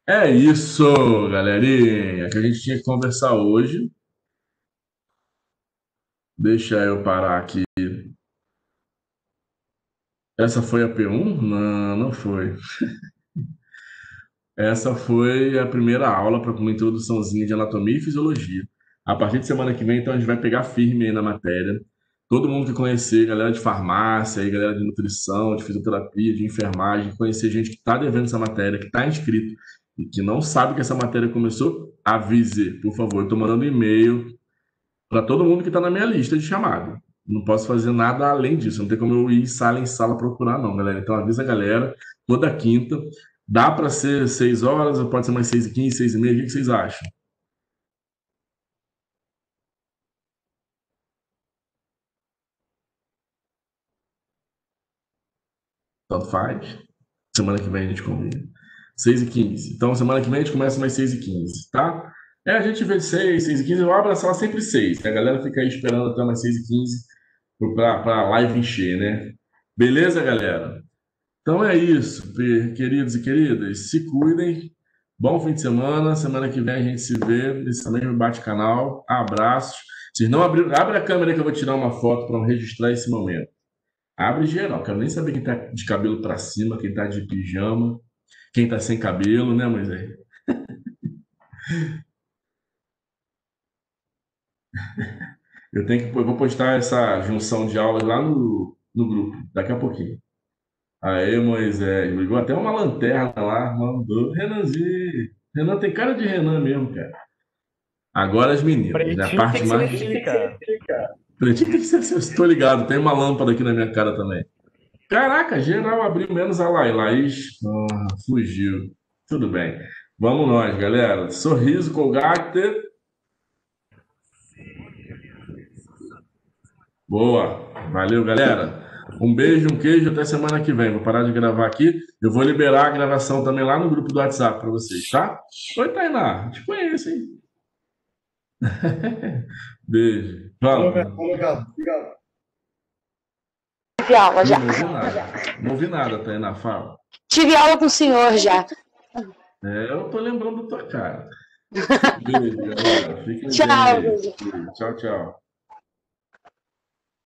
[SPEAKER 1] É isso, galerinha, que a gente tinha que conversar hoje. Deixa eu parar aqui. Essa foi a P1? Não, não foi. Essa foi a primeira aula para uma introduçãozinha de anatomia e fisiologia. A partir de semana que vem, então, a gente vai pegar firme aí na matéria. Todo mundo que conhecer, galera de farmácia, aí, galera de nutrição, de fisioterapia, de enfermagem, conhecer gente que está devendo essa matéria, que está inscrito e que não sabe que essa matéria começou, avise, por favor. Eu estou mandando e-mail para todo mundo que está na minha lista de chamado. Não posso fazer nada além disso. Não tem como eu ir sala em sala procurar, não, galera. Então avisa a galera, toda quinta. Dá para ser 6 horas, ou pode ser mais 6h15, 6h30, o que vocês acham? Tanto faz. Semana que vem a gente combina. 6h15. Então, semana que vem a gente começa mais 6h15, tá? A gente vê 6, 6h15. Eu abro a sala sempre 6. A galera fica aí esperando até mais 6h15 para a live encher, né? Beleza, galera? Então é isso, queridos e queridas. Se cuidem. Bom fim de semana. Semana que vem a gente se vê nesse mesmo bate-canal. Abraços. Vocês não abriram. Abre a câmera que eu vou tirar uma foto para registrar esse momento. Abre geral. Quero nem saber quem tá de cabelo para cima, quem tá de pijama, quem tá sem cabelo, né, Moisés? Eu vou postar essa junção de aulas lá no grupo, daqui a pouquinho. Aê, Moisés, ligou até uma lanterna lá, mandou. Renanzinho. Renan tem cara de Renan mesmo, cara. Agora as meninas, né? A
[SPEAKER 2] Pretinho
[SPEAKER 1] parte
[SPEAKER 2] tem que
[SPEAKER 1] mais.
[SPEAKER 2] ser assim, cara.
[SPEAKER 1] Pretinho tem que ser assim, eu tô ligado, tem uma lâmpada aqui na minha cara também. Caraca, geral abriu menos a Laís. Fugiu. Tudo bem. Vamos nós, galera. Sorriso, Colgate. Boa. Valeu, galera. Um beijo, um queijo, até semana que vem. Vou parar de gravar aqui. Eu vou liberar a gravação também lá no grupo do WhatsApp para vocês, tá? Oi, Tainá. Te conheço, hein? Beijo. Vamos.
[SPEAKER 3] Obrigado.
[SPEAKER 4] Tive aula já.
[SPEAKER 1] Não ouvi nada. Não ouvi nada, Tainá. Fala.
[SPEAKER 4] Tive aula com o senhor já.
[SPEAKER 1] Eu tô lembrando da tua cara. Beijo, galera. Fiquem
[SPEAKER 4] Tchau.
[SPEAKER 1] bem. Tchau, tchau.